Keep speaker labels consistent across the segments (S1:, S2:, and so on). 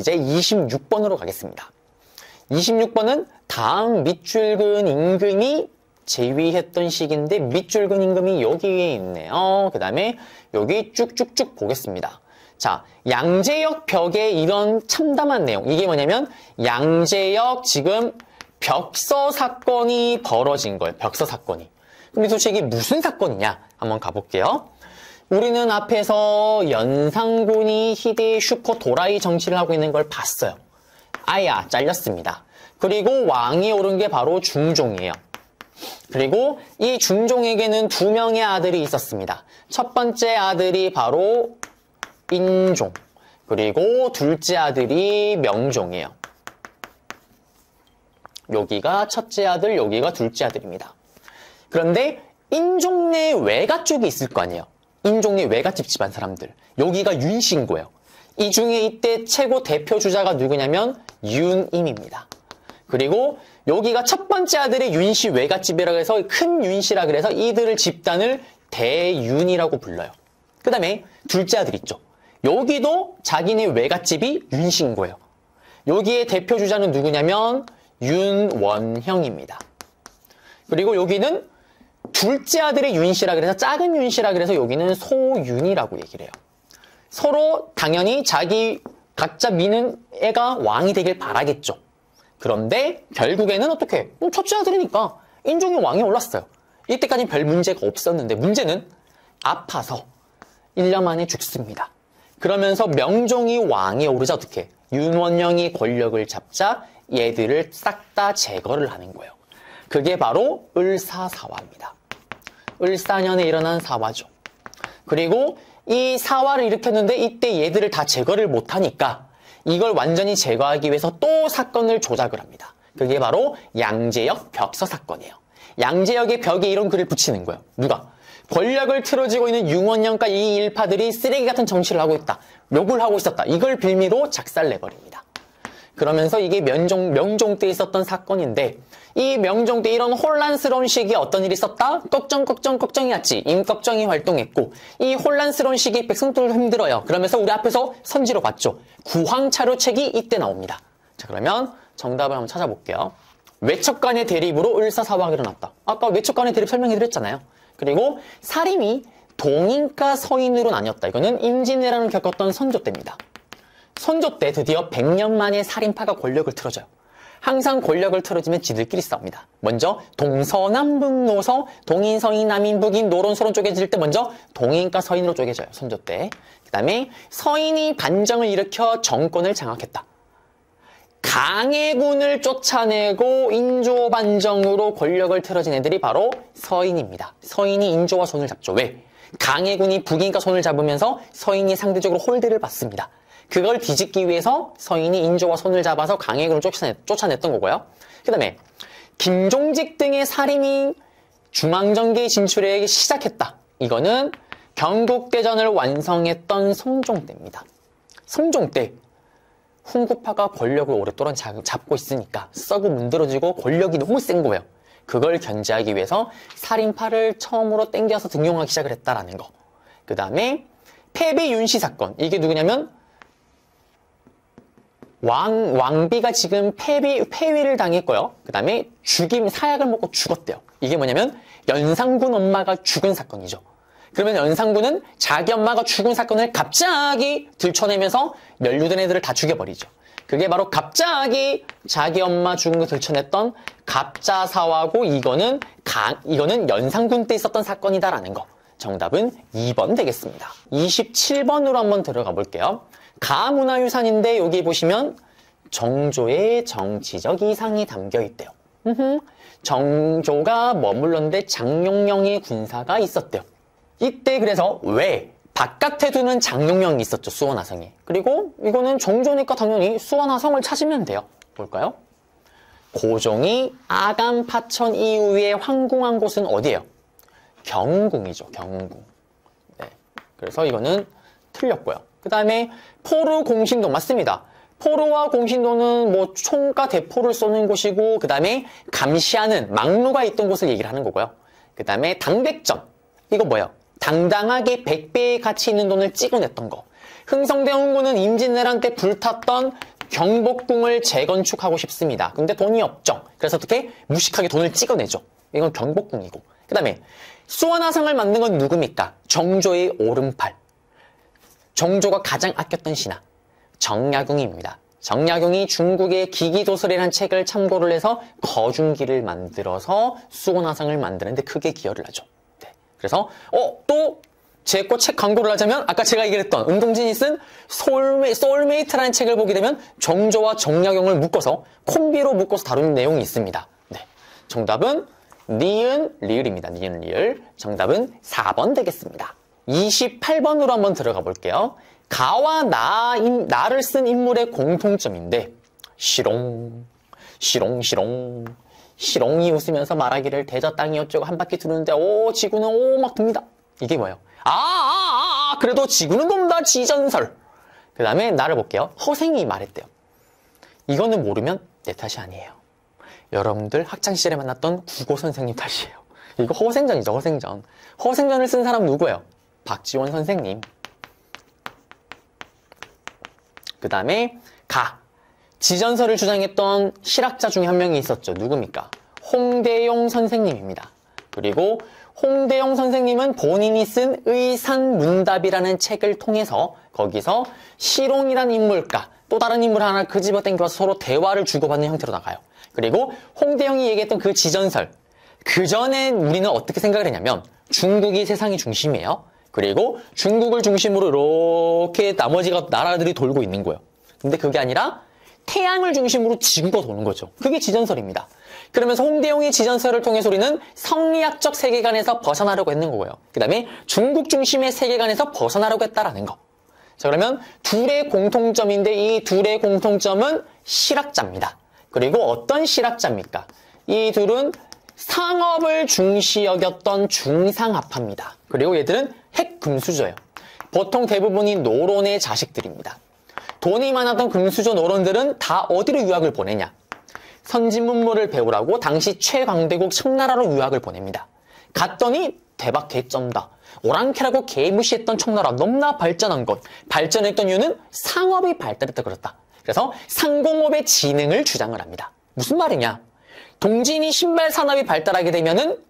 S1: 이제 26번으로 가겠습니다. 26번은 다음 밑줄근 임금이 제위했던 시기인데 밑줄근 임금이 여기에 있네요. 그 다음에 여기 쭉쭉쭉 보겠습니다. 자, 양재역 벽에 이런 참담한 내용. 이게 뭐냐면 양재역 지금 벽서 사건이 벌어진 거예요. 벽서 사건이. 그럼 솔직히 무슨 사건이냐? 한번 가볼게요. 우리는 앞에서 연산군이 희대의 슈퍼 도라이 정치를 하고 있는 걸 봤어요. 아야, 잘렸습니다. 그리고 왕이 오른 게 바로 중종이에요. 그리고 이 중종에게는 2명의 아들이 있었습니다. 첫 번째 아들이 바로 인종, 그리고 둘째 아들이 명종이에요. 여기가 첫째 아들, 여기가 둘째 아들입니다. 그런데 인종내 외가 쪽이 있을 거 아니에요. 인종내 외갓집 집안 사람들. 여기가 윤씨인 이 중에 이때 최고 대표 주자가 누구냐면 윤임입니다. 그리고 여기가 첫 번째 아들의 윤씨 외갓집이라고 해서 큰 윤씨라 그래서 이들을 집단을 대윤이라고 불러요. 그 다음에 둘째 아들 있죠. 여기도 자기네 외갓집이 윤씨인 거예요. 여기에 대표 주자는 누구냐면 윤원형입니다. 그리고 여기는 둘째 아들의 윤씨라 그래서 작은 윤씨라 그래서 여기는 소윤이라고 얘기를 해요. 서로 당연히 자기 각자 미는 애가 왕이 되길 바라겠죠. 그런데 결국에는 어떻게? 첫째 아들이니까 인종이 왕에 올랐어요. 이때까지는 별 문제가 없었는데 문제는 아파서 1년 만에 죽습니다. 그러면서 명종이 왕에 오르자 어떻게? 윤원영이 권력을 잡자 얘들을 싹 다 제거를 하는 거예요. 그게 바로 을사사화입니다. 을사년에 일어난 사화죠. 그리고 이 사화를 일으켰는데 이때 얘들을 다 제거를 못하니까 이걸 완전히 제거하기 위해서 또 사건을 조작을 합니다. 그게 바로 양재역 벽서 사건이에요. 양재역의 벽에 이런 글을 붙이는 거예요. 누가? 권력을 틀어지고 있는 윤원영과 이 일파들이 쓰레기 같은 정치를 하고 있다. 욕을 하고 있었다. 이걸 빌미로 작살내버립니다. 그러면서 이게 명종 때 있었던 사건인데 이 명종 때 이런 혼란스러운 시기에 어떤 일이 있었다? 걱정이었지. 임꺽정이 활동했고 이 혼란스러운 시기에 백성들도 힘들어요. 그러면서 우리 앞에서 선지로 봤죠. 구황차료책이 이때 나옵니다. 자, 그러면 정답을 한번 찾아볼게요. 외척 간의 대립으로 을사사화가 일어났다. 아까 외척 간의 대립 설명해드렸잖아요. 그리고 살인이 동인과 서인으로 나뉘었다. 이거는 임진왜란을 겪었던 선조 때입니다. 선조 때 드디어 100년 만에 살인파가 권력을 틀어줘요. 항상 권력을 틀어지면 지들끼리 싸웁니다. 먼저 동서남북노서, 동인, 서인, 남인, 북인, 노론, 소론 쪼개질 때 먼저 동인과 서인으로 쪼개져요. 선조 때. 그 다음에 서인이 반정을 일으켜 정권을 장악했다. 강해군을 쫓아내고 인조 반정으로 권력을 틀어진 애들이 바로 서인입니다. 서인이 인조와 손을 잡죠. 왜? 강해군이 북인과 손을 잡으면서 서인이 상대적으로 홀대를 받습니다. 그걸 뒤집기 위해서 서인이 인조와 손을 잡아서 강해군을 쫓아냈던 거고요. 그 다음에 김종직 등의 살인이 중앙정계에 진출하기 시작했다. 이거는 경국대전을 완성했던 성종 때입니다. 성종 때 훈구파가 권력을 오랫동안 잡고 있으니까 썩어 문드러지고 권력이 너무 센 거예요. 그걸 견제하기 위해서 살인파를 처음으로 땡겨서 등용하기 시작을 했다라는 거. 그 다음에 패배윤씨 사건. 이게 누구냐면 왕비가 지금 폐위를 당했고요. 그 다음에 사약을 먹고 죽었대요. 이게 뭐냐면 연산군 엄마가 죽은 사건이죠. 그러면 연산군은 자기 엄마가 죽은 사건을 갑자기 들춰내면서 연루된 애들을 다 죽여버리죠. 그게 바로 갑자기 자기 엄마 죽은 거 들춰냈던 갑자사화고 이거는 연산군 때 있었던 사건이다라는 거. 정답은 2번 되겠습니다. 27번으로 한번 들어가 볼게요. 가문화유산인데 여기 보시면 정조의 정치적 이상이 담겨 있대요. 정조가 머물렀는데 장룡령의 군사가 있었대요. 이때 그래서 왜 바깥에 두는 장룡령이 있었죠. 수원화성에. 그리고 이거는 정조니까 당연히 수원화성을 찾으면 돼요. 볼까요? 고종이 아간 파천 이후에 황궁한 곳은 어디예요? 경궁이죠. 경궁. 네. 그래서 이거는 틀렸고요. 그 다음에 포루 공신도 맞습니다. 포루와 공신도는 뭐 총과 대포를 쏘는 곳이고 그 다음에 감시하는 막루가 있던 곳을 얘기를 하는 거고요. 그 다음에 당백점. 이거 뭐예요? 당당하게 100배의 가치 있는 돈을 찍어냈던 거. 흥성대 홍구는 임진왜란 때 불탔던 경복궁을 재건축하고 싶습니다. 근데 돈이 없죠. 그래서 어떻게? 무식하게 돈을 찍어내죠. 이건 경복궁이고. 그 다음에 수원화성을 만든 건 누굽니까? 정조의 오른팔. 정조가 가장 아꼈던 신하. 정약용입니다. 정약용이 중국의 기기도설이라는 책을 참고를 해서 거중기를 만들어서 수원화성을 만드는데 크게 기여를 하죠. 네. 그래서 또 제 거 책 광고를 하자면 아까 제가 얘기했던 은동진이 쓴 소울메이트라는 책을 보게 되면 정조와 정약용을 묶어서 콤비로 묶어서 다루는 내용이 있습니다. 네. 정답은 니은 리을입니다. 니은 리을. 정답은 4번 되겠습니다. 28번으로 한번 들어가 볼게요. 가와 나를 쓴 인물의 공통점인데 시롱 시롱이 웃으면서 말하기를 대저 땅이 어쩌고 한 바퀴 두는데 지구는 막 돕니다. 이게 뭐예요? 그래도 지구는 돈다 지전설. 그 다음에 나를 볼게요. 허생이 말했대요. 이거는 모르면 내 탓이 아니에요. 여러분들 학창시절에 만났던 국어 선생님 탓이에요. 이거 허생전이죠. 허생전. 허생전을 쓴 사람 누구예요? 박지원 선생님. 그 다음에 지전설을 주장했던 실학자 중에 한 명이 있었죠. 누굽니까? 홍대용 선생님입니다. 그리고 홍대용 선생님은 본인이 쓴 의산문답이라는 책을 통해서 거기서 시롱이라는 인물과 또 다른 인물 하나 끄집어 당겨서 서로 대화를 주고받는 형태로 나가요. 그리고 홍대용이 얘기했던 그 지전설, 그 전에 우리는 어떻게 생각을 했냐면 중국이 세상의 중심이에요. 그리고 중국을 중심으로 이렇게 나머지 나라들이 돌고 있는 거예요. 근데 그게 아니라 태양을 중심으로 지구가 도는 거죠. 그게 지전설입니다. 그러면서 홍대용의 지전설을 통해서 우리는 성리학적 세계관에서 벗어나려고 했는 거고요. 그 다음에 중국 중심의 세계관에서 벗어나려고 했다라는 거. 자, 그러면 둘의 공통점인데 이 둘의 공통점은 실학자입니다. 그리고 어떤 실학자입니까? 이 둘은 상업을 중시 여겼던 중상합합니다. 그리고 얘들은 핵금수저예요. 보통 대부분이 노론의 자식들입니다. 돈이 많았던 금수저 노론들은 다 어디로 유학을 보내냐? 선진문물을 배우라고 당시 최강대국 청나라로 유학을 보냅니다. 갔더니 대박 개쩐다. 오랑캐라고 개무시했던 청나라 너무나 발전한 것. 발전했던 이유는 상업이 발달했다 그랬다. 그래서 상공업의 진흥을 주장을 합니다. 무슨 말이냐? 동진이 신발 산업이 발달하게 되면은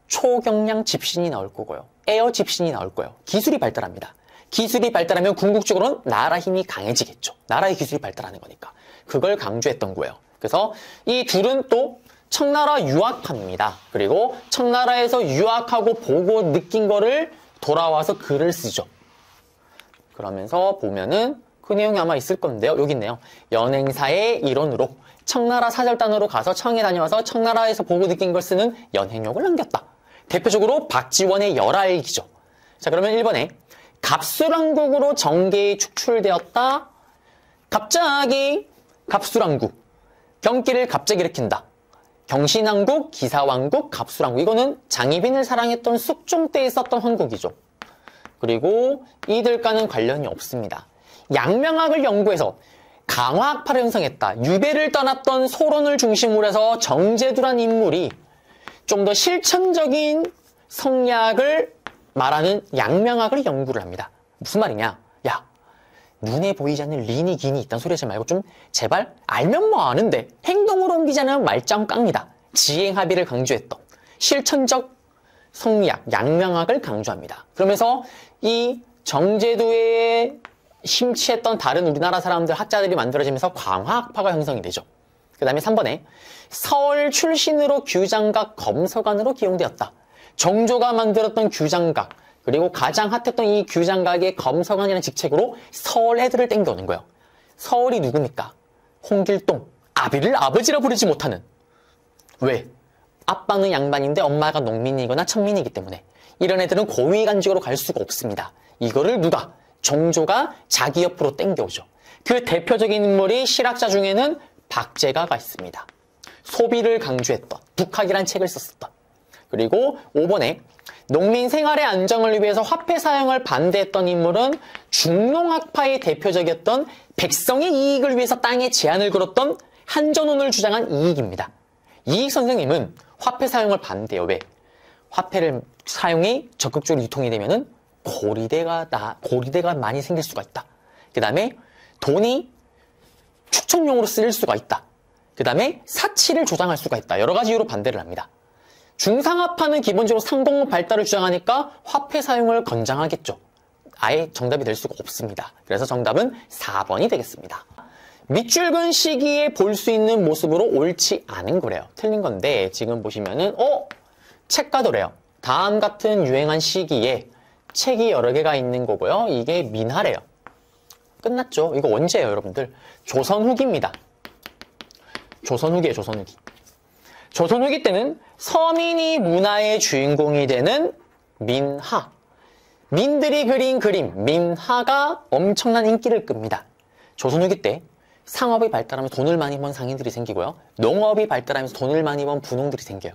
S1: 초경량 집신이 나올 거고요. 에어 집신이 나올 거예요. 기술이 발달합니다. 기술이 발달하면 궁극적으로는 나라 힘이 강해지겠죠. 나라의 기술이 발달하는 거니까. 그걸 강조했던 거예요. 그래서 이 둘은 또 청나라 유학파입니다. 그리고 청나라에서 유학하고 보고 느낀 거를 돌아와서 글을 쓰죠. 그러면서 보면은 그 내용이 아마 있을 건데요. 여기 있네요. 연행사의 일원으로 청나라 사절단으로 가서 청에 다녀와서 청나라에서 보고 느낀 걸 쓰는 연행록을 남겼다. 대표적으로 박지원의 열알기죠. 자, 그러면 1번에 갑술왕국으로 정계에 축출되었다. 갑자기 갑술왕국. 경기를 갑자기 일으킨다. 경신왕국, 기사왕국, 갑술왕국. 이거는 장희빈을 사랑했던 숙종 때 있었던 황국이죠. 그리고 이들과는 관련이 없습니다. 양명학을 연구해서 강화학파를 형성했다. 유배를 떠났던 소론을 중심으로 해서 정제두란 인물이 좀 더 실천적인 성리학을 말하는 양명학을 연구를 합니다. 무슨 말이냐? 야, 눈에 보이지 않는 린이 긴이 있다는 소리 하지 말고 좀 제발 알면 뭐 아는데 행동으로 옮기지 않으면 말짱 깡이다. 지행합의를 강조했던 실천적 성리학, 양명학을 강조합니다. 그러면서 이 정제도에 심취했던 다른 우리나라 사람들, 학자들이 만들어지면서 광화학파가 형성이 되죠. 그 다음에 3번에 서울 출신으로 규장각 검서관으로 기용되었다. 정조가 만들었던 규장각, 그리고 가장 핫했던 이 규장각의 검서관이라는 직책으로 서울 애들을 땡겨오는 거예요. 서울이 누굽니까? 홍길동. 아비를 아버지라 부르지 못하는. 왜? 아빠는 양반인데 엄마가 농민이거나 천민이기 때문에 이런 애들은 고위간직으로 갈 수가 없습니다. 이거를 누가? 정조가 자기 옆으로 땡겨오죠. 그 대표적인 인물이 실학자 중에는 박제가가 있습니다. 소비를 강조했던 북학이란 책을 썼었던. 그리고 5번에 농민 생활의 안정을 위해서 화폐 사용을 반대했던 인물은 중농학파의 대표적이었던 백성의 이익을 위해서 땅에 제한을 걸었던 한전원을 주장한 이익입니다. 이익 선생님은 화폐 사용을 반대해요. 왜? 화폐를 사용이 적극적으로 유통이 되면은 고리대가 많이 생길 수가 있다. 그 다음에 돈이 축척용으로 쓰일 수가 있다. 그 다음에 사치를 조장할 수가 있다. 여러 가지 이유로 반대를 합니다. 중상화파는 기본적으로 상공업 발달을 주장하니까 화폐 사용을 권장하겠죠. 아예 정답이 될 수가 없습니다. 그래서 정답은 4번이 되겠습니다. 밑줄근 시기에 볼 수 있는 모습으로 옳지 않은 거래요. 틀린 건데 지금 보시면은 책가도래요. 다음 같은 유행한 시기에 책이 여러 개가 있는 거고요. 이게 민화래요. 끝났죠. 이거 언제예요, 여러분들? 조선 후기입니다. 조선 후기예요, 조선 후기. 조선 후기 때는 서민이 문화의 주인공이 되는 민화. 민들이 그린 그림, 민화가 엄청난 인기를 끕니다. 조선 후기 때 상업이 발달하면서 돈을 많이 번 상인들이 생기고요. 농업이 발달하면서 돈을 많이 번 분홍들이 생겨요.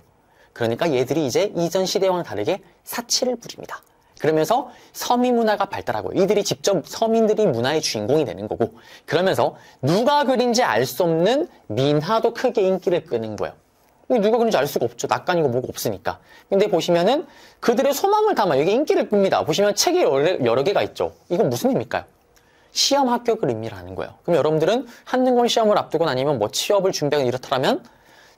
S1: 그러니까 얘들이 이제 이전 시대와는 다르게 사치를 부립니다. 그러면서 서민 문화가 발달하고 이들이 직접 서민들이 문화의 주인공이 되는 거고, 그러면서 누가 그린지 알 수 없는 민화도 크게 인기를 끄는 거예요. 누가 그린지 알 수가 없죠. 낯간이고 뭐가 없으니까. 근데 보시면은 그들의 소망을 담아 여기 인기를 끕니다. 보시면 책이 여러 개가 있죠. 이건 무슨 의미일까요? 시험 합격을 의미하는 거예요. 그럼 여러분들은 한능권 시험을 앞두고 아니면 뭐 취업을 준비하거나 이렇다면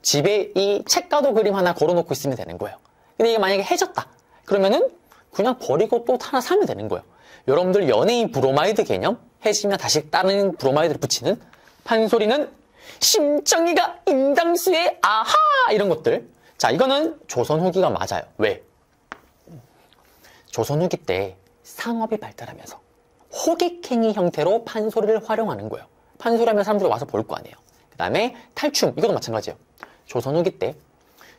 S1: 집에 이 책가도 그림 하나 걸어놓고 있으면 되는 거예요. 근데 이게 만약에 해졌다. 그러면은 그냥 버리고 또 하나 사면 되는 거예요. 여러분들 연예인 브로마이드 개념? 해지면 다시 다른 브로마이드를 붙이는 판소리는 심정이가 임당수의 아하! 이런 것들. 자, 이거는 조선 후기가 맞아요. 왜? 조선 후기 때 상업이 발달하면서 호객행위 형태로 판소리를 활용하는 거예요. 판소리하면 사람들이 와서 볼 거 아니에요. 그 다음에 탈춤, 이것도 마찬가지예요. 조선 후기 때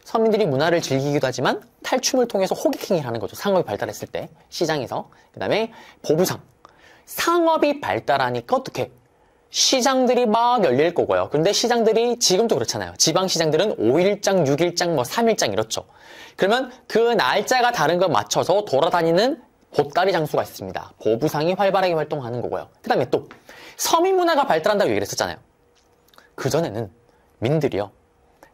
S1: 서민들이 문화를 즐기기도 하지만 탈춤을 통해서 호객행위를 하는 거죠. 상업이 발달했을 때 시장에서. 그 다음에 보부상. 상업이 발달하니까 어떻게? 시장들이 막 열릴 거고요. 근데 시장들이 지금도 그렇잖아요. 지방시장들은 5일장, 6일장, 뭐 3일장 이렇죠. 그러면 그 날짜가 다른 걸 맞춰서 돌아다니는 보따리 장수가 있습니다. 보부상이 활발하게 활동하는 거고요. 그 다음에 또 서민 문화가 발달한다고 얘기를 했었잖아요. 그전에는 민들이요.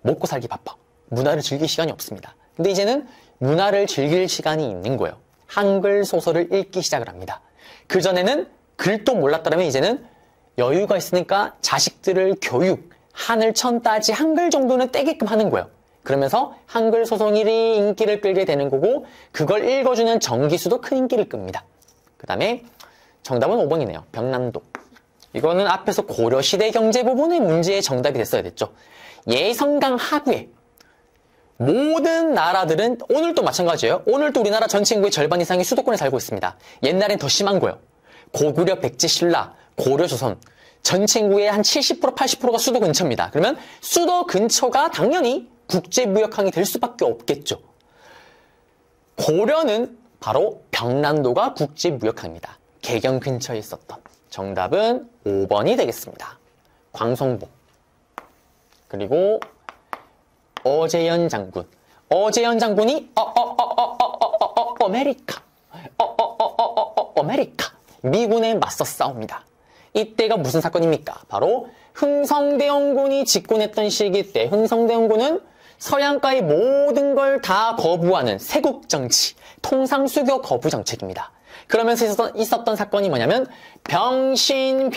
S1: 먹고 살기 바빠. 문화를 즐길 시간이 없습니다. 근데 이제는 문화를 즐길 시간이 있는 거예요. 한글 소설을 읽기 시작을 합니다. 그전에는 글도 몰랐다면 이제는 여유가 있으니까 자식들을 교육, 하늘 천 따지 한글 정도는 떼게끔 하는 거예요. 그러면서 한글 소설이 인기를 끌게 되는 거고 그걸 읽어주는 정기수도 큰 인기를 끕니다. 그 다음에 정답은 5번이네요. 병남도. 이거는 앞에서 고려시대 경제 부분의 문제의 정답이 됐어야 됐죠. 예성강 하구에 모든 나라들은 오늘도 마찬가지예요. 오늘도 우리나라 전체 인구의 절반 이상이 수도권에 살고 있습니다. 옛날엔 더 심한 거예요. 고구려, 백제, 신라, 고려, 조선 전체 인구의 한 70%, 80%가 수도 근처입니다. 그러면 수도 근처가 당연히 국제무역항이 될 수밖에 없겠죠. 고려는 바로 병남도가 국제무역항입니다. 개경 근처에 있었던. 정답은 5번이 되겠습니다. 광성보. 그리고 어제연 장군. 어제연 장군이 아메리카. 아메리카. 미군에 맞서 싸웁니다. 이때가 무슨 사건입니까? 바로 흥성대원군이 집권했던 시기 때 흥성대원군은 서양과의 모든 걸 다 거부하는 세국정치, 통상수교 거부 정책입니다. 그러면서 있었던 사건이 뭐냐면 병신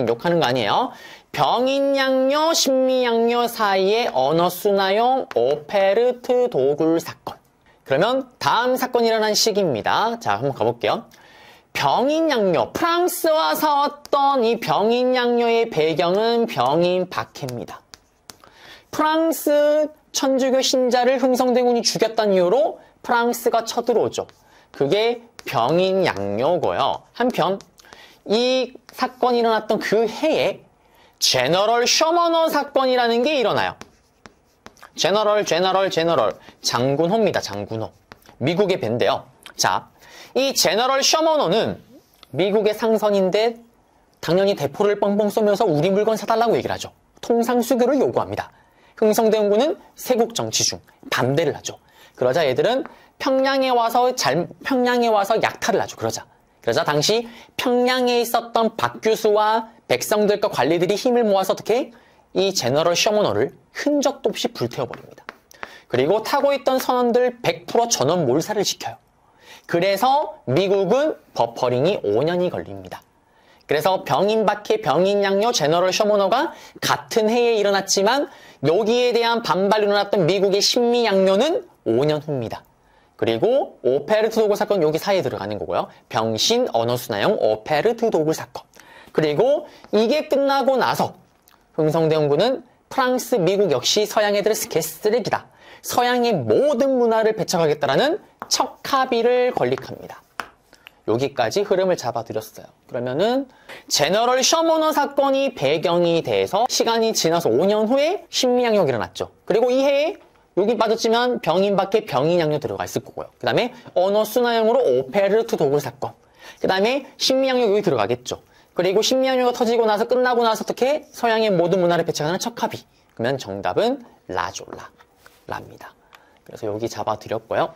S1: 욕하는 거 아니에요. 병인양요, 신미양요 사이의 언어순화용 오페르트 도굴 사건. 그러면 다음 사건이 일어난 시기입니다. 자, 한번 가볼게요. 병인양요, 프랑스와 싸웠던 이 병인양요의 배경은 병인 박해입니다. 프랑스 천주교 신자를 흥성대군이 죽였다는 이유로 프랑스가 쳐들어오죠. 그게 병인양요고요. 한편 이 사건이 일어났던 그 해에 제너럴 셔머너 사건이라는 게 일어나요. 제너럴 장군호입니다. 장군호. 미국의 배인데요. 자, 이 제너럴 셔머너는 미국의 상선인데 당연히 대포를 뻥뻥 쏘면서 우리 물건 사달라고 얘기를 하죠. 통상수교를 요구합니다. 흥성대원군은 세국 정치 중 반대를 하죠. 그러자 얘들은 평양에 와서 약탈을 하죠. 그러자 당시 평양에 있었던 박규수와 백성들과 관리들이 힘을 모아서 어떻게 이 제너럴 셔머너를 흔적도 없이 불태워버립니다. 그리고 타고 있던 선원들 100% 전원 몰살을 시켜요. 그래서 미국은 버퍼링이 5년이 걸립니다. 그래서 병인박해, 병인양요, 제너럴 셔머너가 같은 해에 일어났지만 여기에 대한 반발이 일어났던 미국의 신미양요는 5년 후입니다. 그리고 오페르트 도굴 사건 여기 사이에 들어가는 거고요. 병신 언어순화형 오페르트 도굴 사건. 그리고 이게 끝나고 나서 흥성대원군은 프랑스, 미국 역시 서양애들 개쓰레기다. 서양의 모든 문화를 배척하겠다라는 척합의를 건립합니다. 여기까지 흐름을 잡아드렸어요. 그러면은 제너럴 셔머너 사건이 배경이 돼서 시간이 지나서 5년 후에 신미양요가 일어났죠. 그리고 이 해에 여기 빠졌지만 병인박해, 병인양요 들어가 있을 거고요. 그 다음에 언어순화형으로 오페르트 도굴 사건. 그 다음에 신미양요 여기 들어가겠죠. 그리고 신미양요가 터지고 나서 끝나고 나서 어떻게 서양의 모든 문화를 배척하는 척합의. 그러면 정답은 라입니다. 그래서 여기 잡아드렸고요.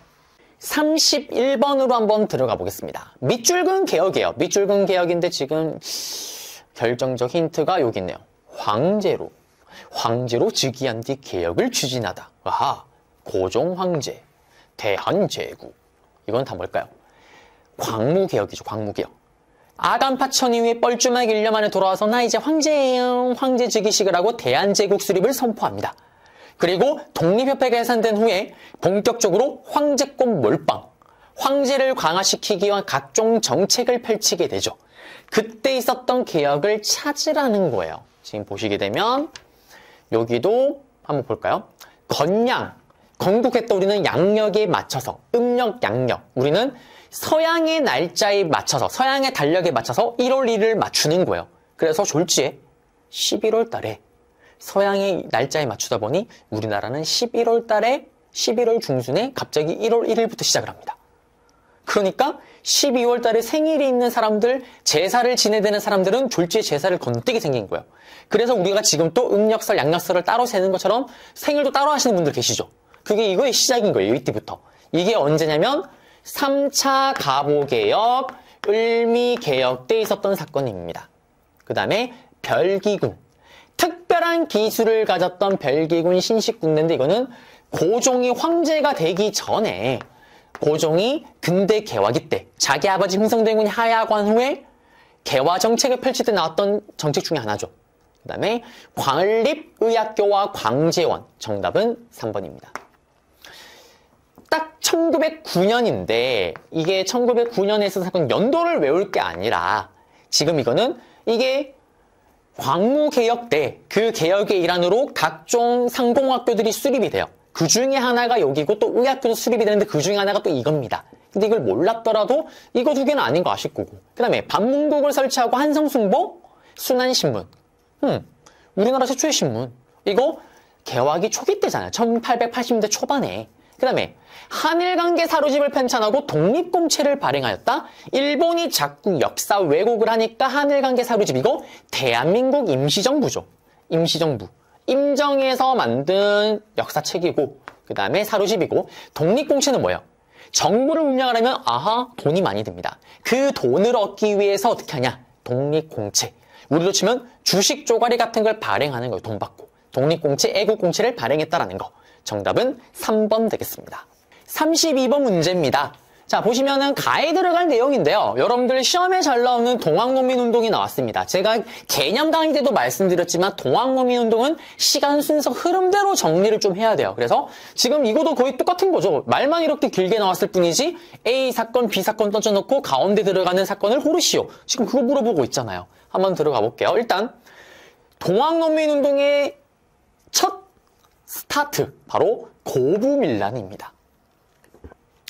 S1: 31번으로 한번 들어가 보겠습니다. 밑줄근 개혁이에요. 밑줄근 개혁인데 지금 결정적 힌트가 여기 있네요. 황제로 즉위한 뒤 개혁을 추진하다. 아하, 고종황제, 대한제국. 이건 다 뭘까요? 광무개혁이죠. 광무개혁. 아간파천 이후에 뻘쭘하게 1년 만에 돌아와서 나 이제 황제예요. 황제 즉위식을 하고 대한제국 수립을 선포합니다. 그리고 독립협회가 해산된 후에 본격적으로 황제권 몰빵, 황제를 강화시키기 위한 각종 정책을 펼치게 되죠. 그때 있었던 개혁을 찾으라는 거예요. 지금 보시게 되면 여기도 한번 볼까요? 건양, 건국했던 우리는 양력에 맞춰서, 음력, 양력. 우리는 서양의 날짜에 맞춰서, 서양의 달력에 맞춰서 1월 1일을 맞추는 거예요. 그래서 졸지에 11월 달에 서양의 날짜에 맞추다 보니 우리나라는 11월 달에 11월 중순에 갑자기 1월 1일부터 시작을 합니다. 그러니까 12월 달에 생일이 있는 사람들, 제사를 지내야 되는 사람들은 졸지에 제사를 건너뛰게 생긴 거예요. 그래서 우리가 지금 또 음력설, 양력설을 따로 세는 것처럼 생일도 따로 하시는 분들 계시죠. 그게 이거의 시작인 거예요. 이때부터. 이게 언제냐면 3차 가보개혁, 을미개혁 때 있었던 사건입니다. 그 다음에 별기군. 특별한 기술을 가졌던 별기군 신식군대인데 이거는 고종이 황제가 되기 전에 고종이 근대 개화기 때 자기 아버지 흥성대군이 하야관 후에 개화 정책을 펼칠 때 나왔던 정책 중에 하나죠. 그 다음에 광립의학교와 광제원. 정답은 3번입니다. 딱 1909년인데 이게 1909년에 있었던 사건 연도를 외울 게 아니라 지금 이거는 이게 광무개혁 때 그 개혁의 일환으로 각종 상공학교들이 수립이 돼요. 그 중에 하나가 여기고 또 의학교도 수립이 되는데 그 중에 하나가 또 이겁니다. 근데 이걸 몰랐더라도 이거 두 개는 아닌 거 아실 거고. 그 다음에 반문국을 설치하고 한성숭보, 순환신문. 우리나라 최초의 신문. 이거 개화기 초기 때잖아요. 1880년대 초반에. 그 다음에 한일관계 사로집을 편찬하고 독립공채를 발행하였다. 일본이 자꾸 역사 왜곡을 하니까 한일관계 사로집 이거 대한민국 임시정부죠. 임시정부. 임정에서 만든 역사책이고 그 다음에 사로집이고 독립공채는 뭐예요? 정부를 운영하려면 아하 돈이 많이 듭니다. 그 돈을 얻기 위해서 어떻게 하냐? 독립공채. 우리로 치면 주식 쪼가리 같은 걸 발행하는 거예요. 돈 받고. 독립공채, 애국공채를 발행했다라는 거. 정답은 3번 되겠습니다. 32번 문제입니다. 자, 보시면은 가에 들어갈 내용인데요. 여러분들 시험에 잘 나오는 동학농민운동이 나왔습니다. 제가 개념 강의 때도 말씀드렸지만 동학농민운동은 시간 순서 흐름대로 정리를 좀 해야 돼요. 그래서 지금 이거도 거의 똑같은 거죠. 말만 이렇게 길게 나왔을 뿐이지 A 사건, B 사건 던져놓고 가운데 들어가는 사건을 고르시오. 지금 그거 물어보고 있잖아요. 한번 들어가 볼게요. 일단 동학농민운동의 첫 스타트, 바로 고부밀란입니다.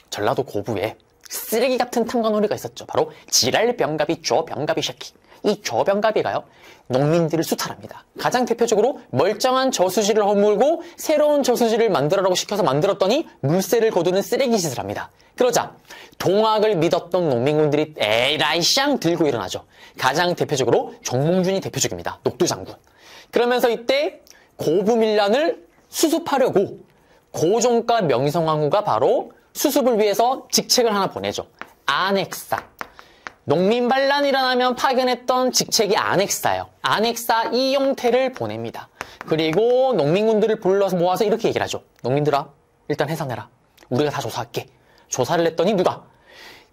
S1: 전라도 고부에 쓰레기 같은 탕과놀이가 있었죠. 바로 지랄병갑이 조병갑이 샤키. 이 조병갑이가요, 농민들을 수탈합니다. 가장 대표적으로 멀쩡한 저수지를 허물고 새로운 저수지를 만들어라고 시켜서 만들었더니 물세를 거두는 쓰레기 짓을 합니다. 그러자 동학을 믿었던 농민군들이 에라이 샹 들고 일어나죠. 가장 대표적으로 정몽준이 대표적입니다. 녹두장군. 그러면서 이때 고부밀란을 수습하려고 고종과 명성황후가 바로 수습을 위해서 직책을 하나 보내죠. 안핵사. 농민반란이 일어나면 파견했던 직책이 안핵사예요. 안핵사 이용태를 보냅니다. 그리고 농민군들을 불러서 모아서 이렇게 얘기를 하죠. 농민들아, 일단 해산해라. 우리가 다 조사할게. 조사를 했더니 누가?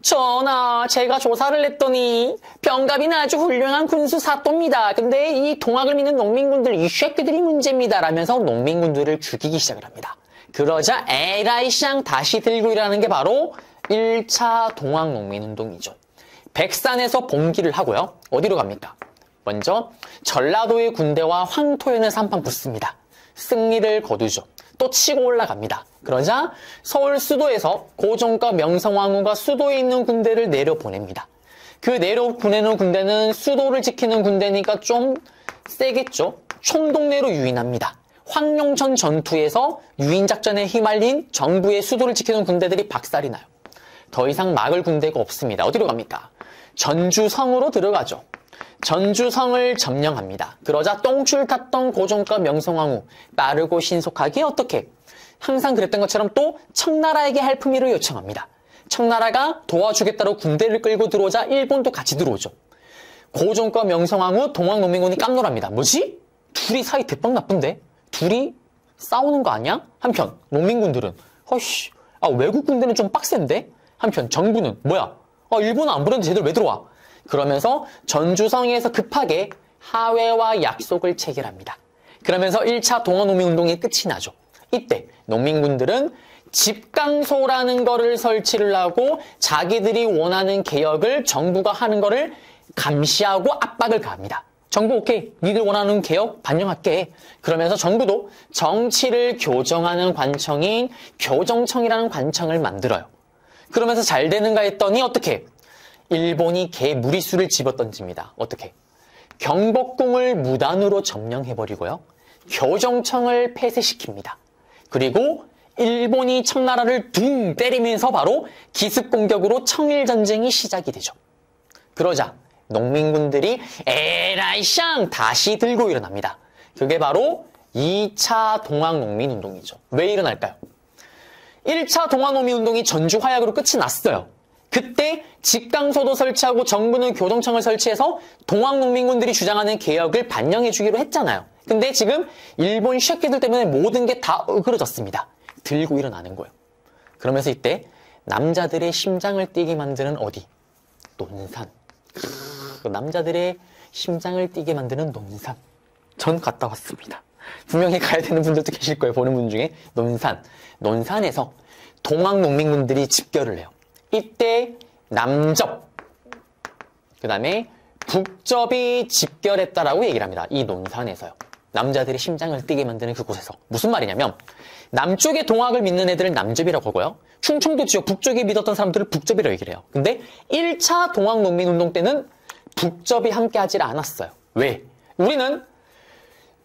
S1: 전하, 제가 조사를 했더니 병갑이는 아주 훌륭한 군수 사또입니다. 근데 이 동학을 믿는 농민군들, 이 쉐끼들이 문제입니다. 라면서 농민군들을 죽이기 시작을 합니다. 그러자 에라이샹 다시 들고 일어나는 게 바로 1차 동학농민운동이죠. 백산에서 봉기를 하고요. 어디로 갑니까? 먼저 전라도의 군대와 황토현에서 한판 붙습니다. 승리를 거두죠. 또 치고 올라갑니다. 그러자 서울 수도에서 고종과 명성황후가 수도에 있는 군대를 내려보냅니다. 그 내려보내는 군대는 수도를 지키는 군대니까 좀 세겠죠. 총동내로 유인합니다. 황룡천 전투에서 유인작전에 휘말린 정부의 수도를 지키는 군대들이 박살이 나요. 더 이상 막을 군대가 없습니다. 어디로 갑니까? 전주성으로 들어가죠. 전주성을 점령합니다. 그러자 똥줄 탔던 고종과 명성황후 빠르고 신속하게 어떻게? 항상 그랬던 것처럼 또 청나라에게 할품위를 요청합니다. 청나라가 도와주겠다고 군대를 끌고 들어오자 일본도 같이 들어오죠. 고종과 명성황후 동학농민군이 깜놀합니다. 뭐지? 둘이 사이 대빵 나쁜데? 둘이 싸우는 거 아니야? 한편 농민군들은 허씨, 외국 군대는 좀 빡센데? 한편 정부는 뭐야? 일본은 안 부르는데 쟤들 왜 들어와? 그러면서 전주성에서 급하게 하회와 약속을 체결합니다. 그러면서 1차 동학농민운동이 끝이 나죠. 이때 농민군들은 집강소라는 거를 설치를 하고 자기들이 원하는 개혁을 정부가 하는 거를 감시하고 압박을 가합니다. 정부 오케이, 니들 원하는 개혁 반영할게. 그러면서 정부도 정치를 교정하는 관청인 교정청이라는 관청을 만들어요. 그러면서 잘 되는가 했더니 어떻게? 일본이 개 무리수를 집어던집니다. 어떻게? 경복궁을 무단으로 점령해버리고요. 교정청을 폐쇄시킵니다. 그리고 일본이 청나라를 둥 때리면서 바로 기습공격으로 청일전쟁이 시작이 되죠. 그러자 농민군들이 에라이샹 다시 들고 일어납니다. 그게 바로 2차 동학농민운동이죠. 왜 일어날까요? 1차 동학농민운동이 전주 화약으로 끝이 났어요. 그때 집강소도 설치하고 정부는 교정청을 설치해서 동학농민군들이 주장하는 개혁을 반영해주기로 했잖아요. 근데 지금 일본 쉐끼들 때문에 모든 게 다 어그러졌습니다. 들고 일어나는 거예요. 그러면서 이때 남자들의 심장을 뛰게 만드는 어디? 논산. 남자들의 심장을 뛰게 만드는 논산. 전 갔다 왔습니다. 분명히 가야 되는 분들도 계실 거예요. 보는 분 중에. 논산. 논산에서 동학농민군들이 집결을 해요. 이때 남접, 그 다음에 북접이 집결했다라고 얘기를 합니다. 이 논산에서요. 남자들의 심장을 뛰게 만드는 그곳에서. 무슨 말이냐면 남쪽의 동학을 믿는 애들을 남접이라고 하고요. 충청도 지역 북쪽에 믿었던 사람들을 북접이라고 얘기를 해요. 근데 1차 동학농민운동 때는 북접이 함께하지 않았어요. 왜? 우리는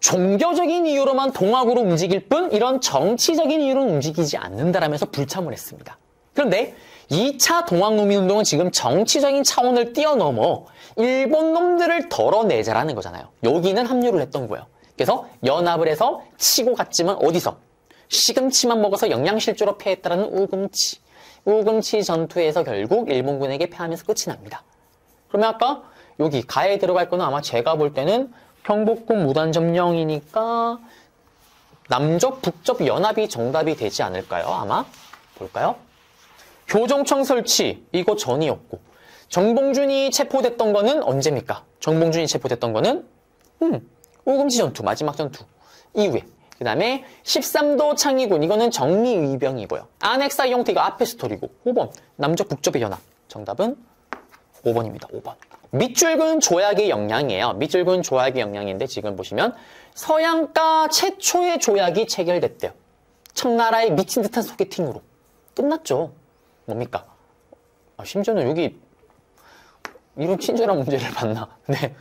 S1: 종교적인 이유로만 동학으로 움직일 뿐 이런 정치적인 이유로는 움직이지 않는다라면서 불참을 했습니다. 그런데 2차 동학농민운동은 지금 정치적인 차원을 뛰어넘어 일본 놈들을 덜어내자라는 거잖아요. 여기는 합류를 했던 거예요. 그래서 연합을 해서 치고 갔지만 어디서? 시금치만 먹어서 영양실조로 패했다라는 우금치. 우금치 전투에서 결국 일본군에게 패하면서 끝이 납니다. 그러면 아까 여기 가에 들어갈 거는 아마 제가 볼 때는 경복궁 무단 점령이니까 남접, 북접 연합이 정답이 되지 않을까요? 아마? 볼까요? 교정청 설치, 이거 전이었고 정봉준이 체포됐던 거는 언제입니까? 정봉준이 체포됐던 거는 우금치 전투, 마지막 전투 이후에. 그 다음에 13도 창의군, 이거는 정미의병이고요. 안핵사 형태, 이거 앞에 스토리고. 5번, 남접, 북접의 연합. 정답은 5번입니다. 5번. 밑줄근 조약의 영향이에요. 밑줄근 조약의 영향인데 지금 보시면 서양가 최초의 조약이 체결됐대요. 청나라의 미친 듯한 소개팅으로. 끝났죠. 뭡니까? 심지어는 여기 이런 친절한 문제를 봤나? 네.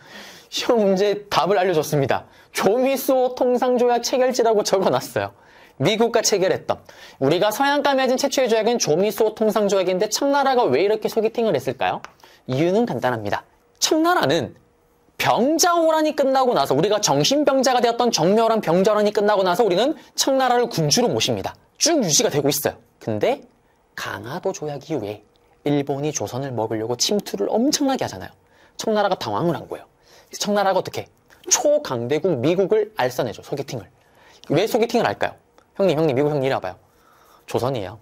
S1: 시험 문제 답을 알려줬습니다. 조미수호 통상조약 체결지라고 적어놨어요. 미국과 체결했던. 우리가 서양과 맺은 최초의 조약은 조미수호 통상조약인데 청나라가 왜 이렇게 소개팅을 했을까요? 이유는 간단합니다. 청나라는 병자호란이 끝나고 나서 우리가 정신병자가 되었던 정묘호란 병자호란이 끝나고 나서 우리는 청나라를 군주로 모십니다. 쭉 유지가 되고 있어요. 근데 강화도 조약 이후에 일본이 조선을 먹으려고 침투를 엄청나게 하잖아요. 청나라가 당황을 한 거예요. 그래서 청나라가 어떻게? 초강대국 미국을 알선해줘. 소개팅을. 왜 소개팅을 할까요? 형님 미국 형님 이리 와봐요. 조선이에요.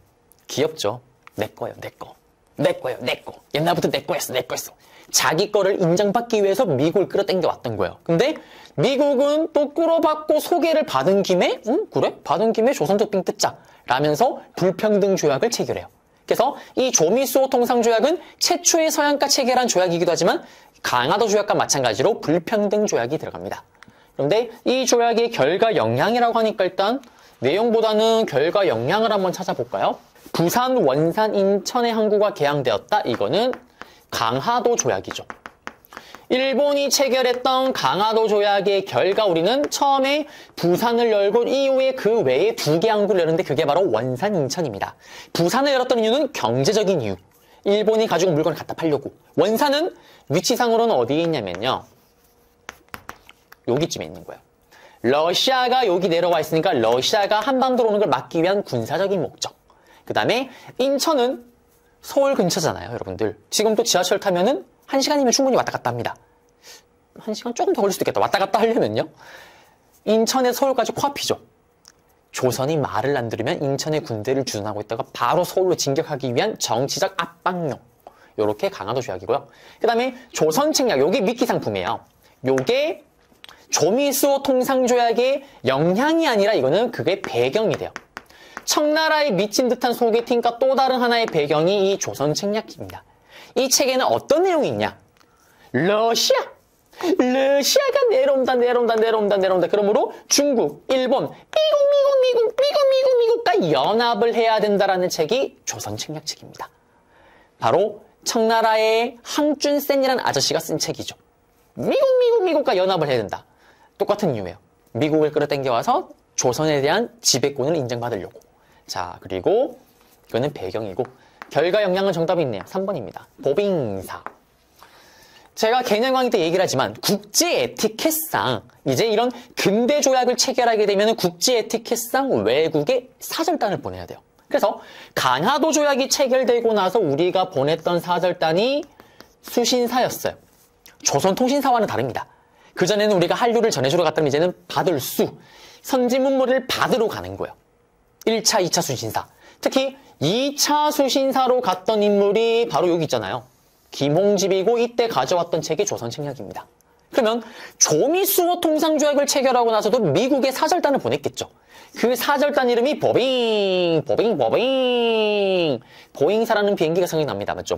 S1: 귀엽죠? 내 거예요. 내 거. 내 거예요, 내 거. 옛날부터 내 거였어, 내 거였어. 자기 거를 인정받기 위해서 미국을 끌어당겨 왔던 거예요. 근데 미국은 또 끌어받고 소개를 받은 김에 그래? 받은 김에 조선적빙 뜯자 라면서 불평등 조약을 체결해요. 그래서 이 조미수호 통상조약은 최초의 서양과 체결한 조약이기도 하지만 강화도 조약과 마찬가지로 불평등 조약이 들어갑니다. 그런데 이 조약의 결과 영향이라고 하니까 일단 내용보다는 결과 영향을 한번 찾아볼까요? 부산, 원산, 인천의 항구가 개항되었다. 이거는 강화도 조약이죠. 일본이 체결했던 강화도 조약의 결과 우리는 처음에 부산을 열고 이후에 그 외에 2개 항구를 열었는데 그게 바로 원산, 인천입니다. 부산을 열었던 이유는 경제적인 이유. 일본이 가지고 물건을 갖다 팔려고. 원산은 위치상으로는 어디에 있냐면요. 여기쯤에 있는 거예요. 러시아가 여기 내려와 있으니까 러시아가 한반도로 오는 걸 막기 위한 군사적인 목적. 그 다음에 인천은 서울 근처잖아요, 여러분들. 지금 또 지하철 타면은 1시간이면 충분히 왔다 갔다 합니다. 1시간 조금 더 걸릴 수도 있겠다. 왔다 갔다 하려면요. 인천에서 서울까지 코앞이죠. 조선이 말을 안 들으면 인천의 군대를 주둔하고 있다가 바로 서울로 진격하기 위한 정치적 압박용. 요렇게 강화도 조약이고요. 그 다음에 조선책략. 요게 미끼 상품이에요. 요게 조미수호 통상조약의 영향이 아니라 이거는 그게 배경이 돼요. 청나라에 미친 듯한 소개팅과 또 다른 하나의 배경이 이 조선책략입니다. 이 책에는 어떤 내용이 있냐? 러시아가 내려온다. 그러므로 중국, 일본, 미국과 연합을 해야 된다라는 책이 조선책략책입니다. 바로 청나라의 항준센이라는 아저씨가 쓴 책이죠. 미국과 연합을 해야 된다. 똑같은 이유예요. 미국을 끌어당겨와서 조선에 대한 지배권을 인정받으려고. 자, 그리고 이거는 배경이고 결과 영향은 정답이 있네요. 3번입니다. 보빙사. 제가 개년 강의 때 얘기를 하지만 국제 에티켓상 이제 이런 근대 조약을 체결하게 되면 국제 에티켓상 외국에 사절단을 보내야 돼요. 그래서 강화도 조약이 체결되고 나서 우리가 보냈던 사절단이 수신사였어요. 조선통신사와는 다릅니다. 그전에는 우리가 한류를 전해주러 갔다면 이제는 받을 수, 선지문물을 받으러 가는 거예요. 1차, 2차 수신사. 특히 2차 수신사로 갔던 인물이 바로 여기 있잖아요. 김홍집이고 이때 가져왔던 책이 조선책략입니다. 그러면 조미수호 통상조약을 체결하고 나서도 미국에 사절단을 보냈겠죠. 그 사절단 이름이 보잉사라는 비행기가 생각납니다. 맞죠?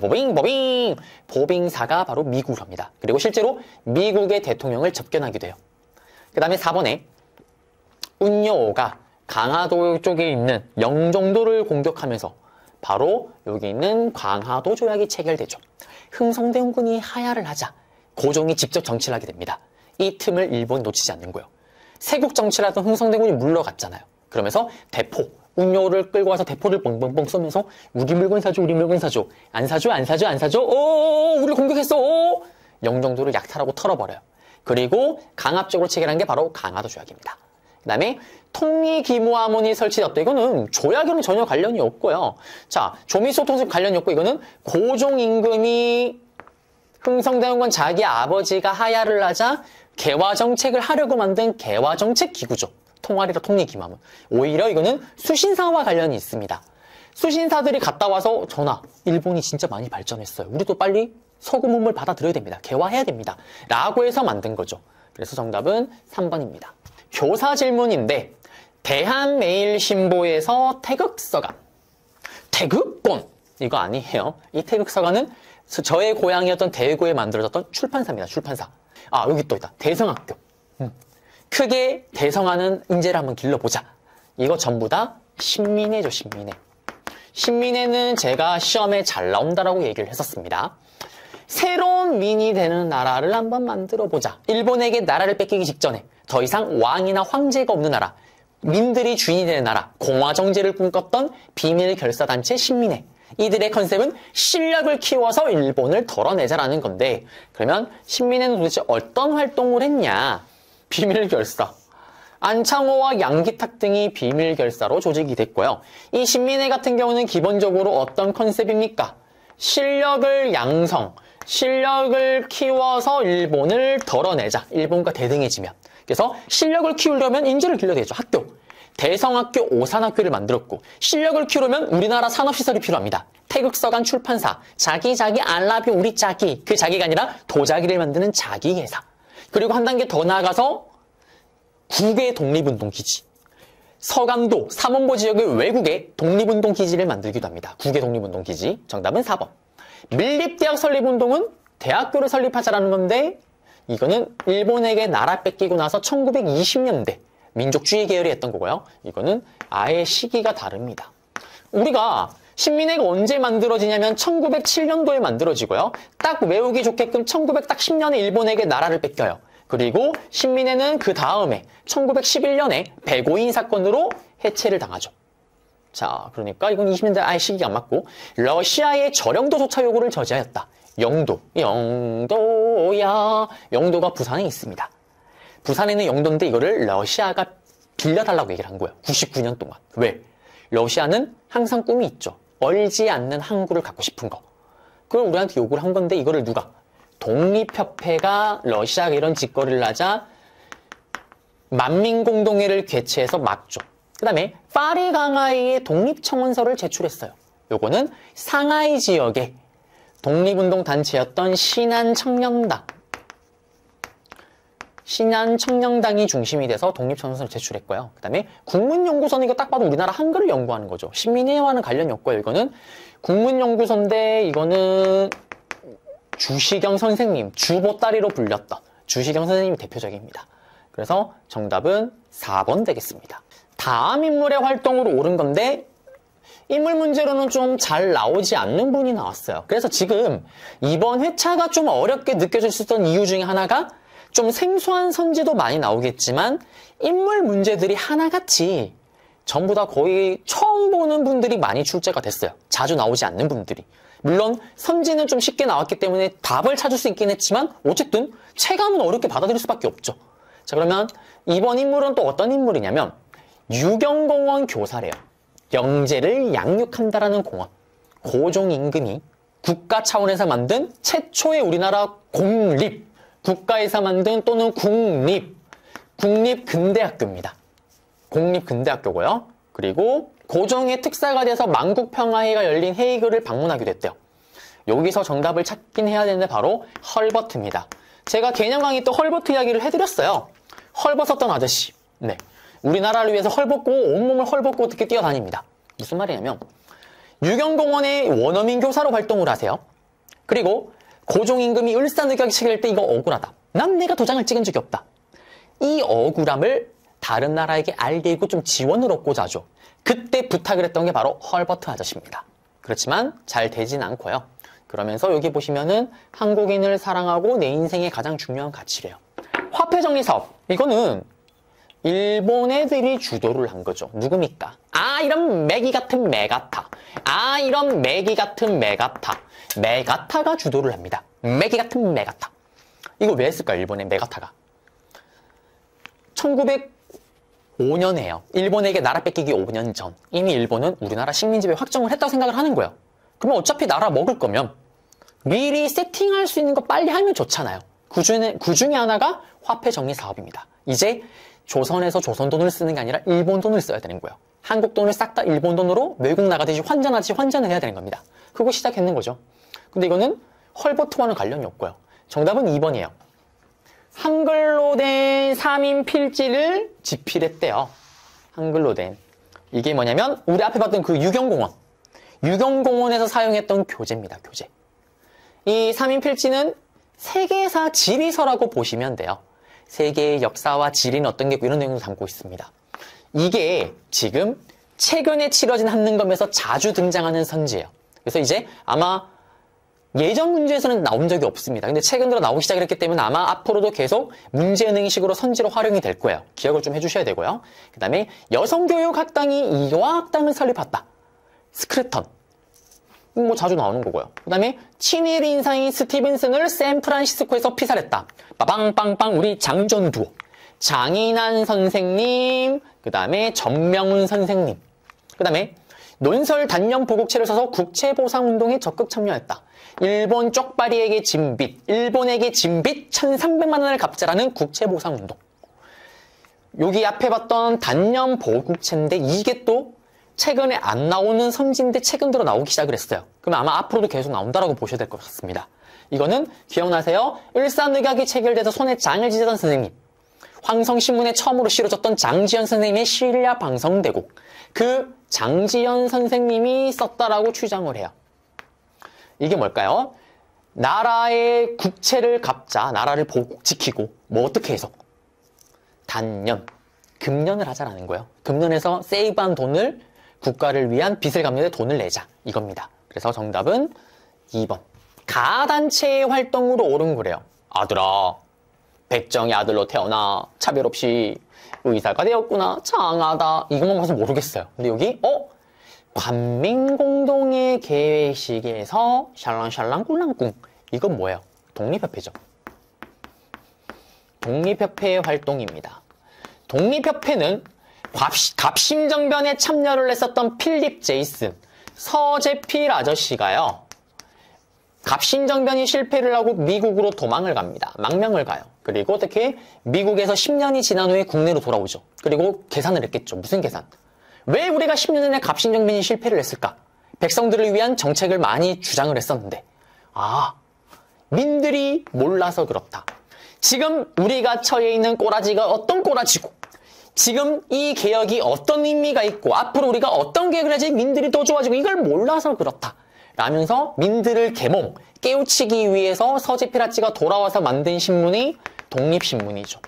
S1: 보빙사가 바로 미국을 합니다. 그리고 실제로 미국의 대통령을 접견하기도 해요. 그 다음에 4번에 운요가 강화도 쪽에 있는 영종도를 공격하면서 바로 여기 있는 강화도 조약이 체결되죠. 흥성대원군이 하야를 하자 고종이 직접 정치를 하게 됩니다. 이 틈을 일본이 놓치지 않는 거예요. 세국 정치를 하던 흥성대군이 물러갔잖아요. 그러면서 대포, 운요를 끌고 와서 대포를 뻥뻥뻥 쏘면서 우리 물건 사줘, 우리 물건 사줘. 안 사줘. 우리를 공격했어. 영종도를 약탈하고 털어버려요. 그리고 강압적으로 체결한 게 바로 강화도 조약입니다. 그 다음에 통리기무하문이 설치되었다. 이거는 조약에는 전혀 관련이 없고요. 자, 조미수호 통상 관련이 없고 이거는 고종 임금이 흥성대원군 자기 아버지가 하야를 하자 개화정책을 하려고 만든 개화정책 기구죠. 통화리라 통리기무하문. 오히려 이거는 수신사와 관련이 있습니다. 수신사들이 갔다 와서 전하, 일본이 진짜 많이 발전했어요. 우리도 빨리 서구문물 받아들여야 됩니다. 개화해야 됩니다. 라고 해서 만든 거죠. 그래서 정답은 3번입니다. 교사 질문인데 대한매일신보에서 태극서간, 태극본 이거 아니에요. 이 태극서간은 저의 고향이었던 대구에 만들어졌던 출판사입니다. 출판사. 아, 여기 또 있다. 대성학교. 크게 대성하는 인재를 한번 길러보자. 이거 전부 다 신민회죠. 신민회는 제가 시험에 잘 나온다라고 얘기를 했었습니다. 새로운 민이 되는 나라를 한번 만들어보자. 일본에게 나라를 뺏기기 직전에 더 이상 왕이나 황제가 없는 나라, 민들이 주인이 되는 나라, 공화정제를 꿈꿨던 비밀결사단체 신민회. 이들의 컨셉은 실력을 키워서 일본을 덜어내자라는 건데, 그러면 신민회는 도대체 어떤 활동을 했냐? 비밀결사. 안창호와 양기탁 등이 비밀결사로 조직이 됐고요. 이 신민회 같은 경우는 기본적으로 어떤 컨셉입니까? 실력을 양성, 실력을 키워서 일본을 덜어내자. 일본과 대등해지면. 그래서 실력을 키우려면 인재를 길러야죠. 학교. 대성학교, 오산학교를 만들었고 실력을 키우려면 우리나라 산업시설이 필요합니다. 태극서간 출판사, 자기 알라뷰 우리 자기, 그 자기가 아니라 도자기를 만드는 자기 회사. 그리고 한 단계 더 나아가서 국외 독립운동 기지. 서강도, 삼원보 지역의 외국에 독립운동 기지를 만들기도 합니다. 국외 독립운동 기지. 정답은 4번. 밀립대학 설립운동은 대학교를 설립하자라는 건데 이거는 일본에게 나라 뺏기고 나서 1920년대 민족주의 계열이 했던 거고요. 이거는 아예 시기가 다릅니다. 우리가 신민회가 언제 만들어지냐면 1907년도에 만들어지고요. 딱 외우기 좋게끔 1910년에 일본에게 나라를 뺏겨요. 그리고 신민회는 그 다음에 1911년에 백오인 사건으로 해체를 당하죠. 자, 그러니까 이건 20년대 아예 시기가 안 맞고 러시아의 저령도 조차 요구를 저지하였다. 영도야. 영도가 부산에 있습니다. 부산에는 영도인데 이거를 러시아가 빌려달라고 얘기를 한 거예요. 99년 동안. 왜? 러시아는 항상 꿈이 있죠. 얼지 않는 항구를 갖고 싶은 거. 그걸 우리한테 요구를 한 건데 이거를 누가? 독립협회가 러시아가 이런 짓거리를 하자 만민공동회를 개최해서 막죠. 그 다음에 파리 강하이의 독립청원서를 제출했어요. 요거는 상하이 지역의 독립운동 단체였던 신한청년당이 중심이 돼서 독립청원서를 제출했고요. 그 다음에 국문연구소는 이거 딱 봐도 우리나라 한글을 연구하는 거죠. 신민회와는 관련이 없고요. 이거는 국문연구소인데 이거는 주시경 선생님, 주보따리로 불렸던 주시경 선생님이 대표적입니다. 그래서 정답은 4번 되겠습니다. 다음 인물의 활동으로 옳은 건데 인물 문제로는 좀 잘 나오지 않는 분이 나왔어요. 그래서 지금 이번 회차가 좀 어렵게 느껴질 수 있었던 이유 중에 하나가 좀 생소한 선지도 많이 나오겠지만 인물 문제들이 하나같이 전부 다 거의 처음 보는 분들이 많이 출제가 됐어요. 자주 나오지 않는 분들이. 물론 선지는 좀 쉽게 나왔기 때문에 답을 찾을 수 있긴 했지만 어쨌든 체감은 어렵게 받아들일 수밖에 없죠. 자, 그러면 이번 인물은 또 어떤 인물이냐면 유경공원 교사래요. 영재를 양육한다라는 공원. 고종 임금이 국가 차원에서 만든 최초의 우리나라 공립, 국가에서 만든 또는 국립근대학교입니다. 공립근대학교고요. 그리고 고종의 특사가 돼서 만국평화회가 열린 헤이그를 방문하기도 했대요. 여기서 정답을 찾긴 해야 되는데 바로 헐버트입니다. 제가 개념 강의 또 헐버트 이야기를 해드렸어요. 헐벗었던 아저씨. 네, 우리나라를 위해서 헐벗고 온몸을 헐벗고 어떻게 뛰어다닙니다. 무슨 말이냐면 유경공원의 원어민 교사로 활동을 하세요. 그리고 고종 임금이 을사늑약 책을 때 이거 억울하다. 난 내가 도장을 찍은 적이 없다. 이 억울함을 다른 나라에게 알리고 좀 지원을 얻고자 하죠. 그때 부탁을 했던 게 바로 헐버트 아저씨입니다. 그렇지만 잘 되진 않고요. 그러면서 여기 보시면은 한국인을 사랑하고 내 인생의 가장 중요한 가치래요. 화폐 정리 사업. 이거는 일본 애들이 주도를 한 거죠. 누굽니까? 아, 이런 매기 같은 메가타. 아, 이런 매기 같은 메가타. 메가타가 주도를 합니다. 매기 같은 메가타. 이거 왜 했을까요? 일본의 메가타가. 1905년에요. 일본에게 나라 뺏기기 5년 전. 이미 일본은 우리나라 식민지배 확정을 했다고 생각을 하는 거예요. 그러면 어차피 나라 먹을 거면 미리 세팅할 수 있는 거 빨리 하면 좋잖아요. 그 중에 하나가 화폐 정리 사업입니다. 이제 조선에서 조선 돈을 쓰는 게 아니라 일본 돈을 써야 되는 거예요. 한국 돈을 싹 다 일본 돈으로 외국 나가듯이 환전을 해야 되는 겁니다. 그거 시작했는 거죠. 근데 이거는 헐버트와는 관련이 없고요. 정답은 2번이에요. 한글로 된 3인 필지를 집필했대요. 한글로 된. 이게 뭐냐면 우리 앞에 봤던 그 유경공원. 유경공원에서 사용했던 교재입니다. 교재. 이 3인 필지는 세계사 지리서라고 보시면 돼요. 세계의 역사와 지리는 어떤 게 있고 이런 내용을 담고 있습니다. 이게 지금 최근에 치러진 한능검에서 자주 등장하는 선지예요. 그래서 이제 아마 예전 문제에서는 나온 적이 없습니다. 근데 최근 들어 나오기 시작했기 때문에 아마 앞으로도 계속 문제은행식으로 선지로 활용이 될 거예요. 기억을 좀 해주셔야 되고요. 그 다음에 여성교육학당이 이화학당을 설립했다. 스크래턴. 뭐 자주 나오는 거고요. 그 다음에 친일 인사인 스티븐슨을 샌프란시스코에서 피살했다. 빠방빵빵 우리 장전두호. 장인환 선생님, 그 다음에 전명훈 선생님. 그 다음에 논설 단념 보국체를 써서 국채보상운동에 적극 참여했다. 일본 쪽발이에게 진빚, 일본에게 진빚 1,300만 원을 갚자라는 국채보상운동. 여기 앞에 봤던 단년 보국체인데 이게 또 최근에 안 나오는 선지인데 최근 들어 나오기 시작을 했어요. 그럼 아마 앞으로도 계속 나온다라고 보셔야 될 것 같습니다. 이거는 기억나세요? 을사늑약이 체결돼서 손에 장을 지던 선생님, 황성신문에 처음으로 실어졌던 장지연 선생님의 신야 방성대곡, 그 장지연 선생님이 썼다라고 추정을 해요. 이게 뭘까요? 나라의 국채를 갚자, 나라를 지키고 뭐 어떻게 해서? 단년, 금년을 하자라는 거예요. 금년에서 세이브한 돈을 국가를 위한 빚을 갚는 데 돈을 내자, 이겁니다. 그래서 정답은 2번. 가단체의 활동으로 옳은 거래요. 아들아, 백정의 아들로 태어나 차별 없이 의사가 되었구나, 장하다. 이것만 봐서 모르겠어요. 근데 여기 관민공동의 개회식에서 샬랑샬랑 꿀랑꿍. 이건 뭐예요? 독립협회죠. 독립협회의 활동입니다. 독립협회는 갑심정변에 참여를 했었던 필립 제이슨, 서재필 아저씨가요. 갑신정변이 실패를 하고 미국으로 도망을 갑니다. 망명을 가요. 그리고 어떻게 미국에서 10년이 지난 후에 국내로 돌아오죠. 그리고 계산을 했겠죠. 무슨 계산? 왜 우리가 10년 전에 갑신정변이 실패를 했을까? 백성들을 위한 정책을 많이 주장을 했었는데 민들이 몰라서 그렇다. 지금 우리가 처해 있는 꼬라지가 어떤 꼬라지고 지금 이 개혁이 어떤 의미가 있고 앞으로 우리가 어떤 개혁을 해야지 민들이 더 좋아지고 이걸 몰라서 그렇다. 라면서 민들을 깨우치기 위해서 서재필 아저씨가 돌아와서 만든 신문이 독립신문이죠.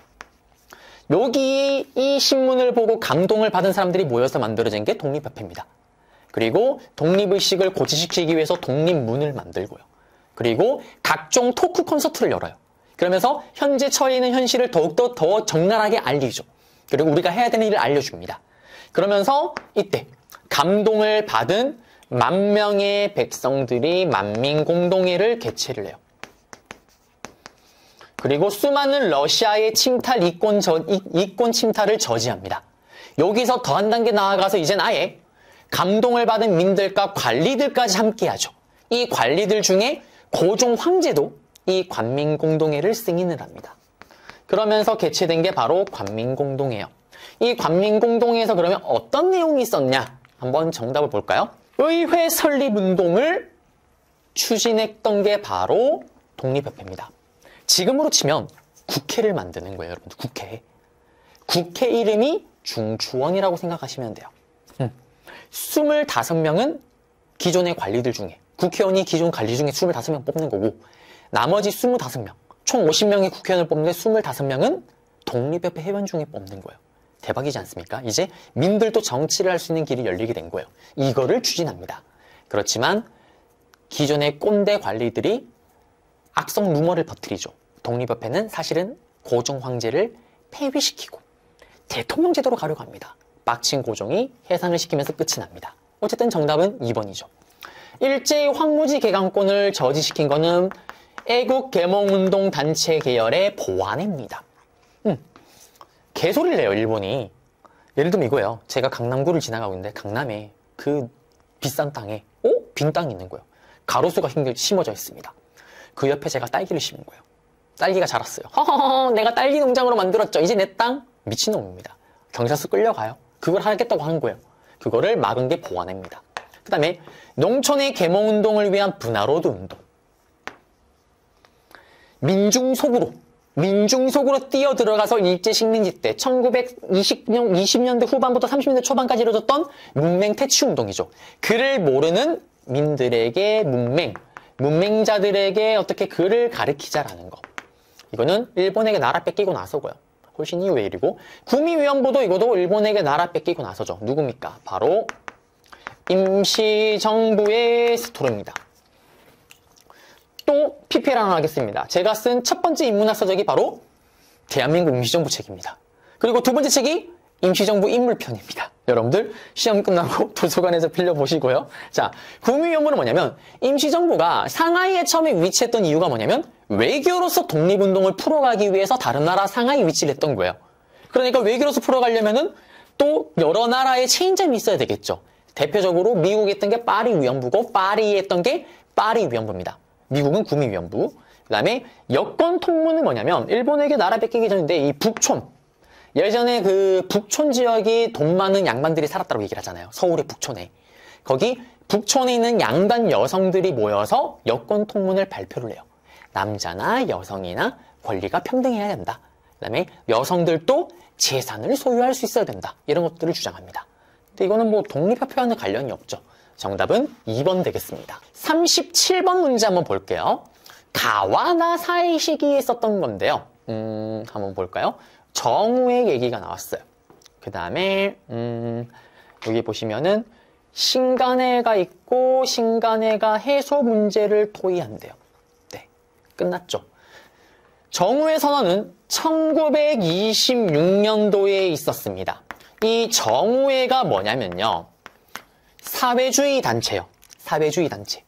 S1: 여기 이 신문을 보고 감동을 받은 사람들이 모여서 만들어진 게 독립협회입니다. 그리고 독립의식을 고취시키기 위해서 독립문을 만들고요. 그리고 각종 토크 콘서트를 열어요. 그러면서 현재 처해 있는 현실을 더욱더 더 적나라하게 알리죠. 그리고 우리가 해야 되는 일을 알려줍니다. 그러면서 이때 감동을 받은 10,000명의 백성들이 만민공동회를 개최를 해요. 그리고 수많은 러시아의 침탈, 이권 침탈을 저지합니다. 여기서 더 한 단계 나아가서 이젠 아예 감동을 받은 민들과 관리들까지 함께하죠. 이 관리들 중에 고종 황제도 이 관민공동회를 승인을 합니다. 그러면서 개최된 게 바로 관민공동회예요. 이 관민공동회에서 그러면 어떤 내용이 있었냐? 한번 정답을 볼까요? 의회 설립운동을 추진했던 게 바로 독립협회입니다. 지금으로 치면 국회를 만드는 거예요, 여러분들. 국회 이름이 중추원이라고 생각하시면 돼요. 25명은 기존의 관리들 중에, 국회의원이 기존 관리 중에 25명 뽑는 거고, 나머지 25명, 총 50명의 국회의원을 뽑는데 25명은 독립협회 회원 중에 뽑는 거예요. 대박이지 않습니까? 이제 민들도 정치를 할 수 있는 길이 열리게 된 거예요. 이거를 추진합니다. 그렇지만 기존의 꼰대 관리들이 악성 루머를 퍼뜨리죠. 독립협회는 사실은 고종 황제를 폐위시키고 대통령 제도로 가려고 합니다. 빡친 고종이 해산을 시키면서 끝이 납니다. 어쨌든 정답은 2번이죠. 일제히 황무지 개강권을 저지시킨 거는 애국개몽운동 단체 계열의 보안입니다. 개소리를 내요, 일본이. 예를 들면 이거예요. 제가 강남구를 지나가고 있는데 강남에 그 비싼 땅에 빈 땅이 있는 거예요. 가로수가 심어져 있습니다. 그 옆에 제가 딸기를 심은 거예요. 딸기가 자랐어요. 허허허, 내가 딸기 농장으로 만들었죠. 이제 내 땅? 미친놈입니다. 경찰서 끌려가요. 그걸 하겠다고 하는 거예요. 그거를 막은 게 보안입니다. 그 다음에 농촌의 계몽운동을 위한 분화로드 운동. 민중속으로 뛰어들어가서 일제식민지 때 1920년대 후반부터 30년대 초반까지 이루어졌던 문맹퇴치운동이죠. 글을 모르는 민들에게 문맹자들에게 어떻게 글을 가르치자라는 거. 이거는 일본에게 나라 뺏기고 나서고요. 훨씬 이후의 일이고, 구미위원부도 이것도 일본에게 나라 뺏기고 나서죠. 누굽니까? 바로 임시정부의 스토리입니다. 또 PPL 하나 하겠습니다. 제가 쓴 첫 번째 인문학서적이 바로 대한민국 임시정부 책입니다. 그리고 두 번째 책이 임시정부 인물편입니다. 여러분들 시험 끝나고 도서관에서 빌려보시고요. 자, 구미위원부는 뭐냐면 임시정부가 상하이에 처음에 위치했던 이유가 뭐냐면 외교로서 독립운동을 풀어가기 위해서 다른 나라 상하이 위치를 했던 거예요. 그러니까 외교로서 풀어가려면은 또 여러 나라의 체인점이 있어야 되겠죠. 대표적으로 미국에 했던 게 파리 위원부고 파리에 했던 게 파리 위원부입니다. 미국은 구미위원부. 그 다음에 여권 통문은 뭐냐면 일본에게 나라 뺏기기 전인데 이 북촌, 예전에 그 북촌 지역이 돈 많은 양반들이 살았다고 얘기를 하잖아요. 서울의 북촌에. 거기 북촌에 있는 양반 여성들이 모여서 여권 통문을 발표를 해요. 남자나 여성이나 권리가 평등해야 된다. 그다음에 여성들도 재산을 소유할 수 있어야 된다. 이런 것들을 주장합니다. 근데 이거는 뭐 독립협회와는 관련이 없죠. 정답은 2번 되겠습니다. 37번 문제 한번 볼게요. 가와 나 사이 시기에 썼던 건데요. 한번 볼까요? 정우의 얘기가 나왔어요. 그 다음에 여기 보시면은 신간해가 있고 신간해가 해소 문제를 토의한대요. 네, 끝났죠. 정우의 선언은 1926년도에 있었습니다. 이 정우회가 뭐냐면요. 사회주의 단체요. 사회주의 단체.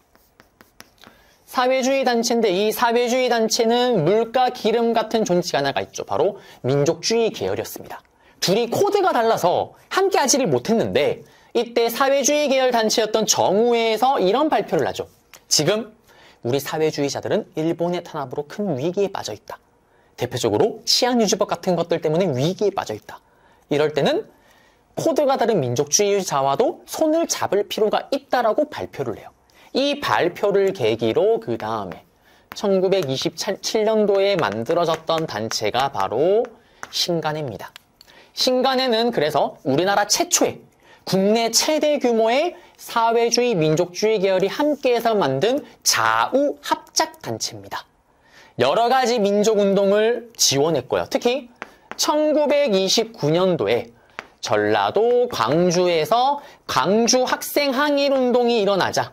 S1: 사회주의 단체인데 이 사회주의 단체는 물과 기름 같은 존재가 하나가 있죠. 바로 민족주의 계열이었습니다. 둘이 코드가 달라서 함께 하지를 못했는데 이때 사회주의 계열 단체였던 정우회에서 이런 발표를 하죠. 지금 우리 사회주의자들은 일본의 탄압으로 큰 위기에 빠져 있다. 대표적으로 치안유지법 같은 것들 때문에 위기에 빠져 있다. 이럴 때는 코드가 다른 민족주의자와도 손을 잡을 필요가 있다라고 발표를 해요. 이 발표를 계기로 그 다음에 1927년도에 만들어졌던 단체가 바로 신간해입니다. 신간해는 그래서 우리나라 최초의 국내 최대 규모의 사회주의 민족주의 계열이 함께해서 만든 좌우 합작 단체입니다. 여러 가지 민족운동을 지원했고요. 특히 1929년도에 전라도 광주에서 광주 학생 항일운동이 일어나자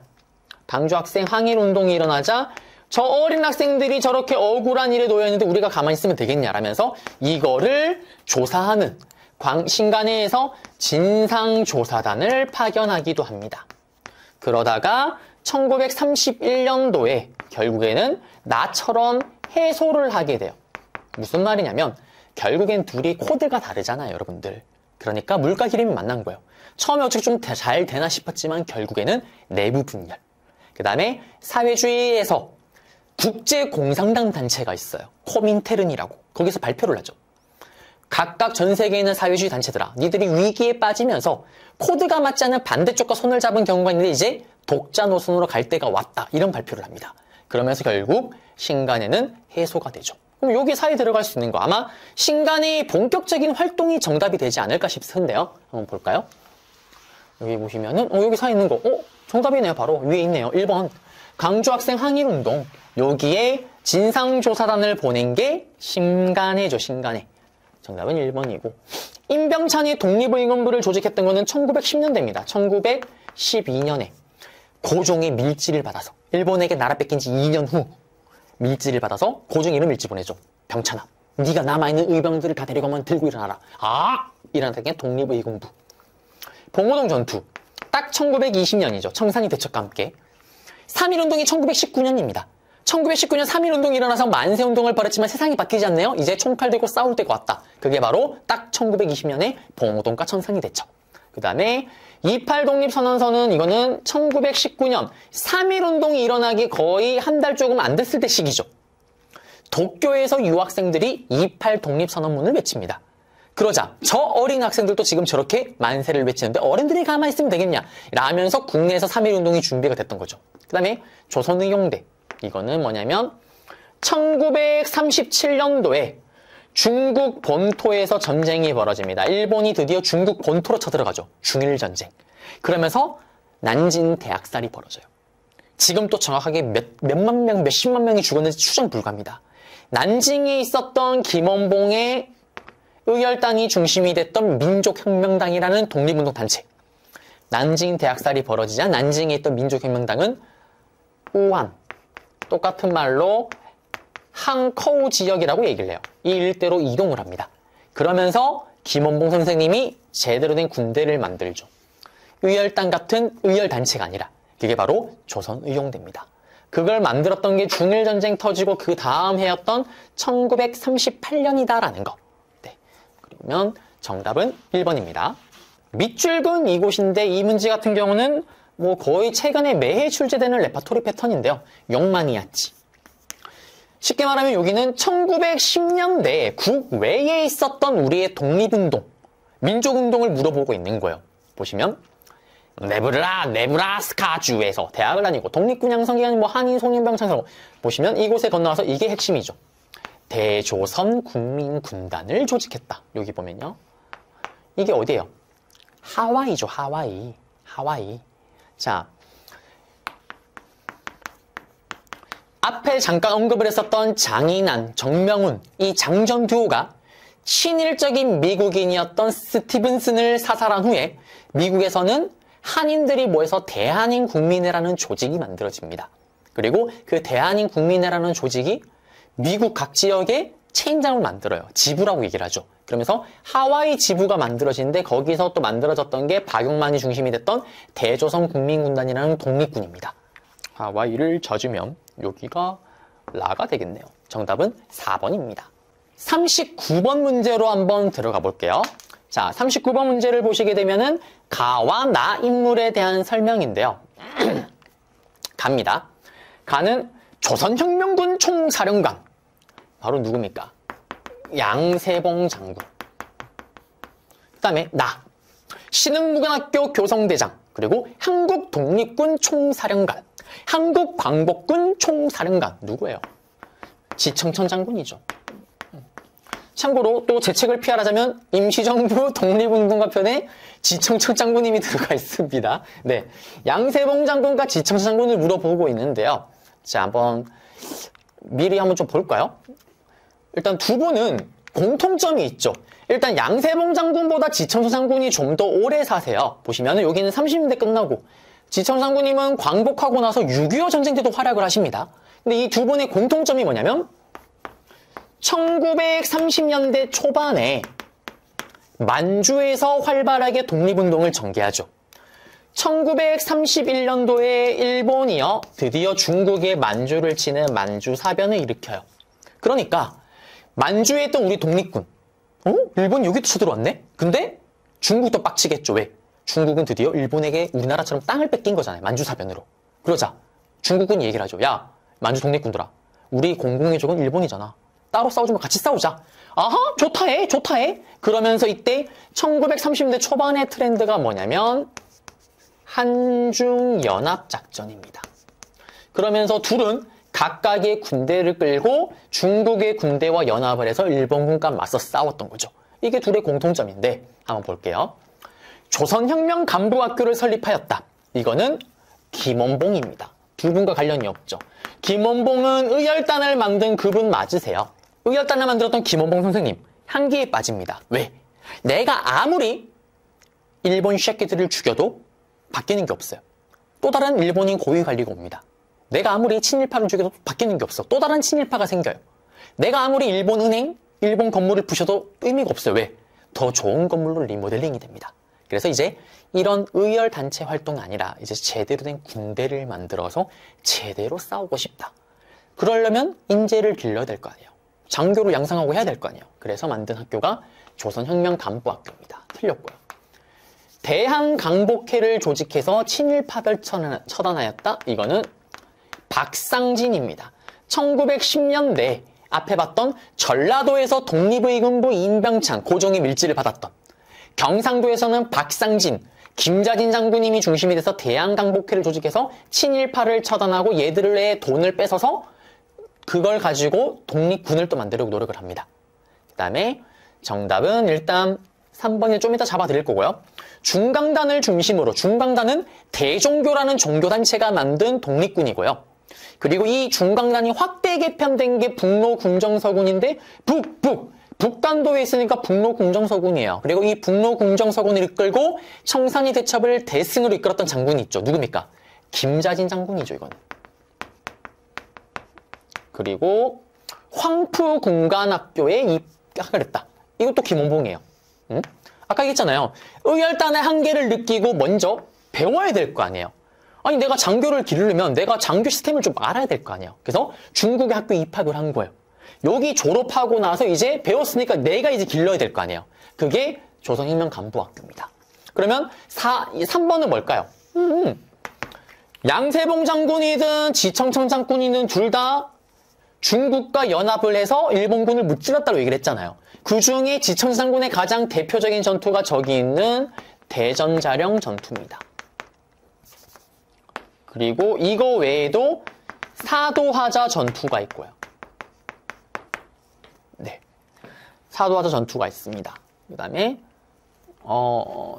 S1: 저 어린 학생들이 저렇게 억울한 일에 놓여있는데 우리가 가만히 있으면 되겠냐라면서 이거를 조사하는 신간해에서 진상조사단을 파견하기도 합니다. 그러다가 1931년도에 결국에는 나처럼 해소를 하게 돼요. 무슨 말이냐면 결국엔 둘이 코드가 다르잖아요, 여러분들. 그러니까 물과 기름이 만난 거예요. 처음에 어떻게 좀 잘 되나 싶었지만 결국에는 내부 분열. 그 다음에 사회주의에서 국제공산당 단체가 있어요. 코민테른이라고. 거기서 발표를 하죠. 각각 전 세계에 있는 사회주의 단체들아, 니들이 위기에 빠지면서 코드가 맞지 않는 반대쪽과 손을 잡은 경우가 있는데 이제 독자 노선으로 갈 때가 왔다. 이런 발표를 합니다. 그러면서 결국 신간해는 해소가 되죠. 그럼 여기 사이에 들어갈 수 있는 거 아마 신간해의 본격적인 활동이 정답이 되지 않을까 싶은데요. 한번 볼까요? 여기 보시면은 여기 사이에 있는 거 정답이네요. 바로 위에 있네요. 1번 광주학생 항일운동. 여기에 진상조사단을 보낸 게 신간해죠. 신간해. 정답은 1번이고 임병찬이 독립의원부를 조직했던 것은 1910년대입니다. 1912년에 고종의 밀지를 받아서 일본에게 나라 뺏긴 지 2년 후 밀지를 받아서 고종이 밀지 보내죠. 병찬아, 네가 남아있는 의병들을 다 데리고 오면 들고 일어나라. 일어나던 게 독립의공부. 봉오동 전투. 딱 1920년이죠. 청산리 대첩과 함께. 3.1운동이 1919년입니다. 1919년 3.1운동이 일어나서 만세운동을 벌였지만 세상이 바뀌지 않네요. 이제 총칼 들고 싸울 때가 왔다. 그게 바로 딱 1920년에 봉오동과 청산리 대첩. 그 다음에 28 독립선언서는 이거는 1919년 3.1운동이 일어나기 거의 한 달 조금 안 됐을 때 시기죠. 도쿄에서 유학생들이 28 독립선언문을 외칩니다. 그러자 저 어린 학생들도 지금 저렇게 만세를 외치는데 어른들이 가만히 있으면 되겠냐 라면서 국내에서 3.1운동이 준비가 됐던 거죠. 그 다음에 조선의용대. 이거는 뭐냐면 1937년도에 중국 본토에서 전쟁이 벌어집니다. 일본이 드디어 중국 본토로 쳐들어가죠. 중일전쟁. 그러면서 난징 대학살이 벌어져요. 지금 또 정확하게 몇만 명, 몇십만 명이 죽었는지 추정 불가입니다. 난징에 있었던 김원봉의 의열당이 중심이 됐던 민족혁명당이라는 독립운동 단체. 난징 대학살이 벌어지자 난징에 있던 민족혁명당은 우한, 똑같은 말로 항커우 지역이라고 얘기를 해요. 이 일대로 이동을 합니다. 그러면서 김원봉 선생님이 제대로 된 군대를 만들죠. 의열당 같은 의열단체가 아니라 그게 바로 조선의용대입니다. 그걸 만들었던 게 중일전쟁 터지고 그 다음 해였던 1938년이다라는 거. 네. 그러면 정답은 1번입니다. 밑줄근 이곳인데 이 문제 같은 경우는 뭐 거의 최근에 매해 출제되는 레파토리 패턴인데요. 용마니아치. 쉽게 말하면 여기는 1910년대 국외에 있었던 우리의 독립운동, 민족운동을 물어보고 있는 거예요. 보시면 네브라스카주에서 대학을 다니고 독립군 양성기간 한인 송년병창사로 보시면 이곳에 건너와서 이게 핵심이죠. 대조선 국민군단을 조직했다. 여기 보면요. 이게 어디예요? 하와이죠. 하와이. 자, 앞에 잠깐 언급을 했었던 장인환, 정명훈, 이 장전 듀오가 친일적인 미국인이었던 스티븐슨을 사살한 후에 미국에서는 한인들이 모여서 대한인국민회라는 조직이 만들어집니다. 그리고 그 대한인국민회라는 조직이 미국 각 지역에 체인장을 만들어요. 지부라고 얘기를 하죠. 그러면서 하와이 지부가 만들어지는데 거기서 또 만들어졌던 게 박용만이 중심이 됐던 대조선 국민군단이라는 독립군입니다. 하와이를 찾으면 여기가 라가 되겠네요. 정답은 4번입니다. 39번 문제로 한번 들어가 볼게요. 자, 39번 문제를 보시게 되면은 가와 나 인물에 대한 설명인데요. 갑니다. 가는 조선혁명군 총사령관. 바로 누굽니까? 양세봉 장군. 그 다음에 나. 신흥무관학교 교성대장. 그리고 한국독립군 총사령관. 한국광복군 총사령관. 누구예요? 지청천 장군이죠. 참고로 또 제 책을 피하자면 임시정부 독립운동가 편에 지청천 장군님이 들어가 있습니다. 네, 양세봉 장군과 지청천 장군을 물어보고 있는데요. 자, 한번 미리 한번 좀 볼까요? 일단 두 분은 공통점이 있죠. 일단 양세봉 장군보다 지청천 장군이 좀 더 오래 사세요. 보시면 여기는 30년대 끝나고 지청천 장군님은 광복하고 나서 6.25 전쟁 때도 활약을 하십니다. 근데 이 두 분의 공통점이 뭐냐면 1930년대 초반에 만주에서 활발하게 독립운동을 전개하죠. 1931년도에 일본이요, 드디어 중국의 만주를 치는 만주사변을 일으켜요. 그러니까 만주에 있던 우리 독립군, 일본이 여기도 쳐들어왔네? 근데 중국도 빡치겠죠. 왜? 중국은 드디어 일본에게 우리나라처럼 땅을 뺏긴 거잖아요. 만주사변으로. 그러자 중국은 얘기를 하죠. 야, 만주 독립군들아, 우리 공공의 적은 일본이잖아. 따로 싸우지 말고 같이 싸우자. 아하, 좋다 해. 그러면서 이때 1930년대 초반의 트렌드가 뭐냐면 한중연합작전입니다. 그러면서 둘은 각각의 군대를 끌고 중국의 군대와 연합을 해서 일본군과 맞서 싸웠던 거죠. 이게 둘의 공통점인데 한번 볼게요. 조선혁명 간부학교를 설립하였다. 이거는 김원봉입니다. 두 분과 관련이 없죠. 김원봉은 의열단을 만든 그분 맞으세요. 의열단을 만들었던 김원봉 선생님, 향기에 빠집니다. 왜? 내가 아무리 일본 새끼들을 죽여도 바뀌는 게 없어요. 또 다른 일본인 고위 관리가 옵니다. 내가 아무리 친일파를 죽여도 바뀌는 게 없어. 또 다른 친일파가 생겨요. 내가 아무리 일본 은행, 일본 건물을 부셔도 의미가 없어요. 왜? 더 좋은 건물로 리모델링이 됩니다. 그래서 이제 이런 의열 단체 활동이 아니라 이제 제대로 된 군대를 만들어서 제대로 싸우고 싶다. 그러려면 인재를 길러야 될 거 아니에요. 장교를 양성하고 해야 될 거 아니에요. 그래서 만든 학교가 조선혁명간부학교입니다. 틀렸고요. 대한강복회를 조직해서 친일파를 처단하였다. 이거는 박상진입니다. 1910년대 앞에 봤던 전라도에서 독립의군부 임병창, 고종의 밀지를 받았던, 경상도에서는 박상진, 김자진 장군님이 중심이 돼서 대한강복회를 조직해서 친일파를 처단하고 얘들의 돈을 뺏어서 그걸 가지고 독립군을 또 만들려고 노력을 합니다. 그 다음에 정답은 일단 3번에 좀 이따 잡아드릴 거고요. 중강단을 중심으로, 중강단은 대종교라는 종교단체가 만든 독립군이고요. 그리고 이 중강단이 확대 개편된 게 북로궁정서군인데 북단도에 있으니까 북로궁정서군이에요. 그리고 이 북로궁정서군을 이끌고 청산리 대첩을 대승으로 이끌었던 장군이 있죠. 누굽니까? 김자진 장군이죠, 이건. 그리고 황푸공관학교에 입학을 했다. 이것도 김원봉이에요. 응? 아까 얘기했잖아요. 의열단의 한계를 느끼고 먼저 배워야 될 거 아니에요. 아니, 내가 장교를 기르려면 내가 장교 시스템을 좀 알아야 될 거 아니에요. 그래서 중국의 학교에 입학을 한 거예요. 여기 졸업하고 나서 이제 배웠으니까 내가 이제 길러야 될 거 아니에요. 그게 조선혁명간부학교입니다. 그러면 3번은 뭘까요? 양세봉 장군이든 지청천 장군이든 둘 다 중국과 연합을 해서 일본군을 무찔렀다고 얘기를 했잖아요. 그 중에 지천산군의 가장 대표적인 전투가 저기 있는 대전자령 전투입니다. 그리고 이거 외에도 사도하자 전투가 있고요. 네, 사도하자 전투가 있습니다. 그 다음에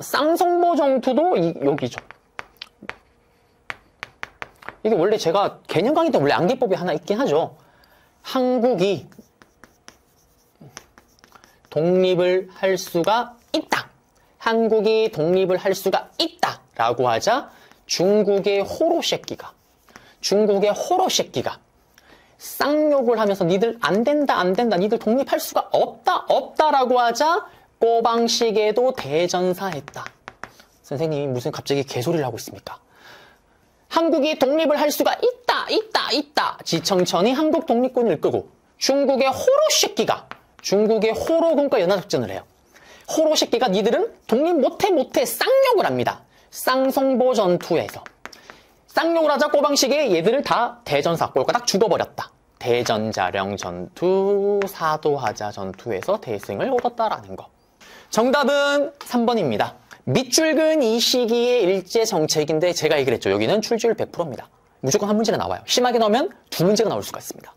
S1: 쌍성보 전투도 여기죠. 이게 원래 제가 개념 강의 때 원래 암기법이 하나 있긴 하죠. 한국이 독립을 할 수가 있다. 한국이 독립을 할 수가 있다. 라고 하자 중국의 호로 새끼가 쌍욕을 하면서 니들 안 된다. 니들 독립할 수가 없다라고 하자 꼬방식에도 대전사했다. 선생님이 무슨 갑자기 개소리를 하고 있습니까? 한국이 독립을 할 수가 있다. 지청천이 한국 독립군을 끄고 중국의 호로 새끼가 중국의 호로군과 연합작전을 해요. 호로 새끼가 니들은 독립 못해 쌍욕을 합니다. 쌍성보 전투에서 쌍욕을 하자 꼬방식에 얘들을 다 대전사 꼴까닥 죽어버렸다. 대전자령 전투, 사도하자 전투에서 대승을 얻었다라는 거. 정답은 3번입니다. 밑줄근 이 시기의 일제정책인데 제가 얘기를 했죠. 여기는 출제율 100%입니다. 무조건 한 문제가 나와요. 심하게 나오면 두 문제가 나올 수가 있습니다.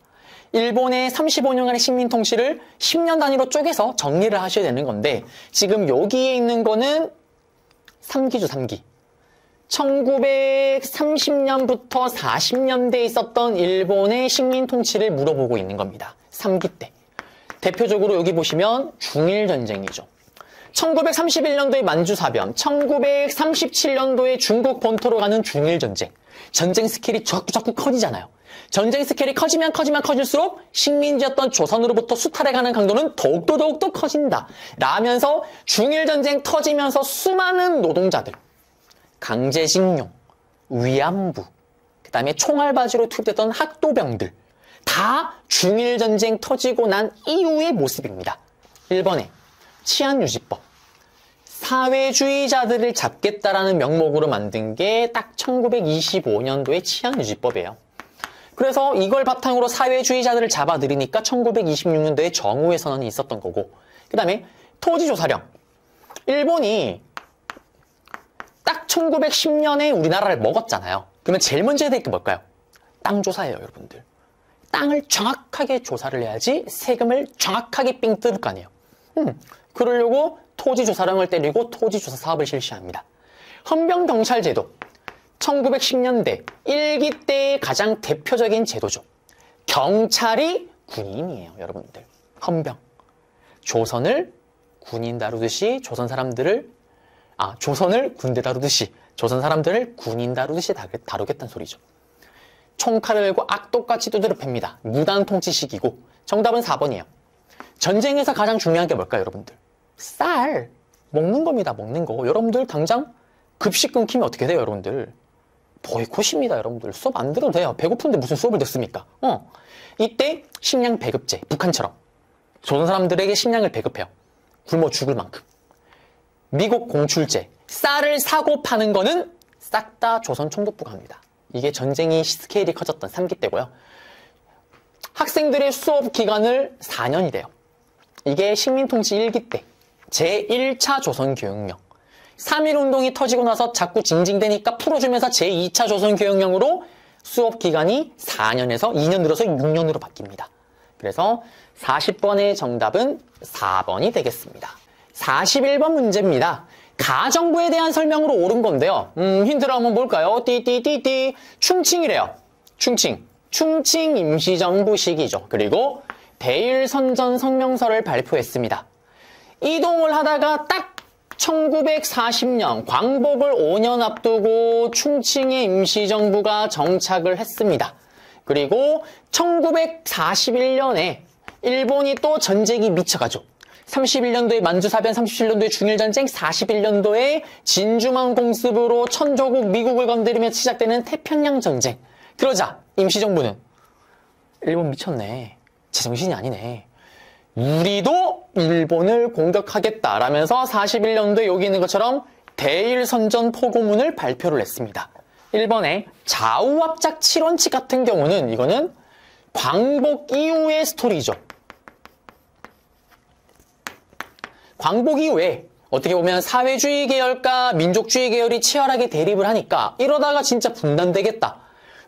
S1: 일본의 35년간의 식민통치를 10년 단위로 쪼개서 정리를 하셔야 되는 건데 지금 여기에 있는 거는 3기죠, 3기. 1930년부터 40년대에 있었던 일본의 식민통치를 물어보고 있는 겁니다. 3기 때. 대표적으로 여기 보시면 중일전쟁이죠. 1931년도에 만주사변, 1937년도에 중국 본토로 가는 중일전쟁. 전쟁 스케일이 자꾸 커지잖아요. 전쟁 스케일이 커지면 커질수록 식민지였던 조선으로부터 수탈해가는 강도는 더욱더 커진다. 라면서 중일전쟁 터지면서 수많은 노동자들, 강제징용, 위안부, 그 다음에 총알바지로 투입됐던 학도병들 다 중일전쟁 터지고 난 이후의 모습입니다. 1번에 치안유지법. 사회주의자들을 잡겠다라는 명목으로 만든 게 딱 1925년도의 치안유지법이에요. 그래서 이걸 바탕으로 사회주의자들을 잡아들이니까 1926년도에 정오의 선언이 있었던 거고, 그 다음에 토지조사령. 일본이 딱 1910년에 우리나라를 먹었잖아요. 그러면 제일 먼저 해야 될 게 뭘까요? 땅 조사예요, 여러분들. 땅을 정확하게 조사를 해야지 세금을 정확하게 삥 뜯을 거 아니에요. 그러려고 토지조사령을 때리고 토지조사 사업을 실시합니다. 헌병경찰제도. 1910년대 1기 때의 가장 대표적인 제도죠. 경찰이 군인이에요, 여러분들. 헌병. 조선을 군인 다루듯이 조선을 군대 다루듯이 조선 사람들을 군인 다루듯이 다루겠다는 소리죠. 총칼을 들고 악독같이 두드려 팹니다. 무단 통치 시기고. 정답은 4번이에요. 전쟁에서 가장 중요한 게 뭘까요, 여러분들? 쌀. 먹는 겁니다, 먹는 거. 여러분들 당장 급식 끊기면 어떻게 돼요, 여러분들? 보이콧입니다, 여러분들. 수업 안 들어도 돼요. 배고픈데 무슨 수업을 듣습니까? 이때 식량 배급제, 북한처럼 조선 사람들에게 식량을 배급해요. 굶어 죽을 만큼. 미국 공출제, 쌀을 사고 파는 거는 싹 다 조선 총독부가 합니다. 이게 전쟁이 스케일이 커졌던 3기 때고요. 학생들의 수업 기간을 4년이 돼요. 이게 식민통치 1기 때 제1차 조선교육령. 3.1운동이 터지고 나서 자꾸 징징대니까 풀어주면서 제2차 조선교육령으로 수업 기간이 4년에서 2년 늘어서 6년으로 바뀝니다. 그래서 40번의 정답은 4번이 되겠습니다. 41번 문제입니다. 가정부에 대한 설명으로 옳은 건데요. 힌트를 한번 볼까요? 띠띠띠띠. 충칭이래요. 충칭 임시정부 시기죠. 그리고 대일선전 성명서를 발표했습니다. 이동을 하다가 딱 1940년 광복을 5년 앞두고 충칭의 임시정부가 정착을 했습니다. 그리고 1941년에 일본이 또 전쟁이 미쳐가죠. 31년도에 만주사변, 37년도에 중일전쟁, 41년도에 진주만 공습으로 천조국 미국을 건드리며 시작되는 태평양전쟁. 그러자 임시정부는 일본 미쳤네. 제정신이 아니네. 우리도 일본을 공격하겠다라면서 41년도에 여기 있는 것처럼 대일선전 포고문을 발표를 했습니다. 1번의 좌우압작 7원칙 같은 경우는 이거는 광복 이후의 스토리죠. 광복 이후에 어떻게 보면 사회주의 계열과 민족주의 계열이 치열하게 대립을 하니까 이러다가 진짜 분단되겠다.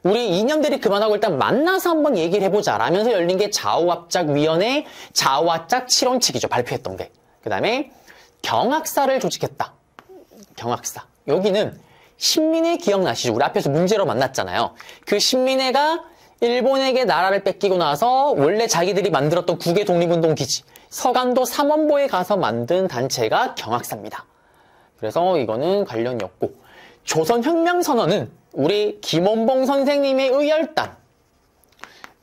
S1: 우리 이념들이 그만하고 일단 만나서 한번 얘기를 해보자 라면서 열린 게 좌우합작위원회 좌우합작 7원칙이죠. 발표했던 게. 그 다음에 경학사를 조직했다. 경학사. 여기는 신민회 기억나시죠? 우리 앞에서 문제로 만났잖아요. 그 신민회가 일본에게 나라를 뺏기고 나서 원래 자기들이 만들었던 국외 독립운동 기지 서간도 삼원보에 가서 만든 단체가 경학사입니다. 그래서 이거는 관련이 없고 조선혁명선언은 우리 김원봉 선생님의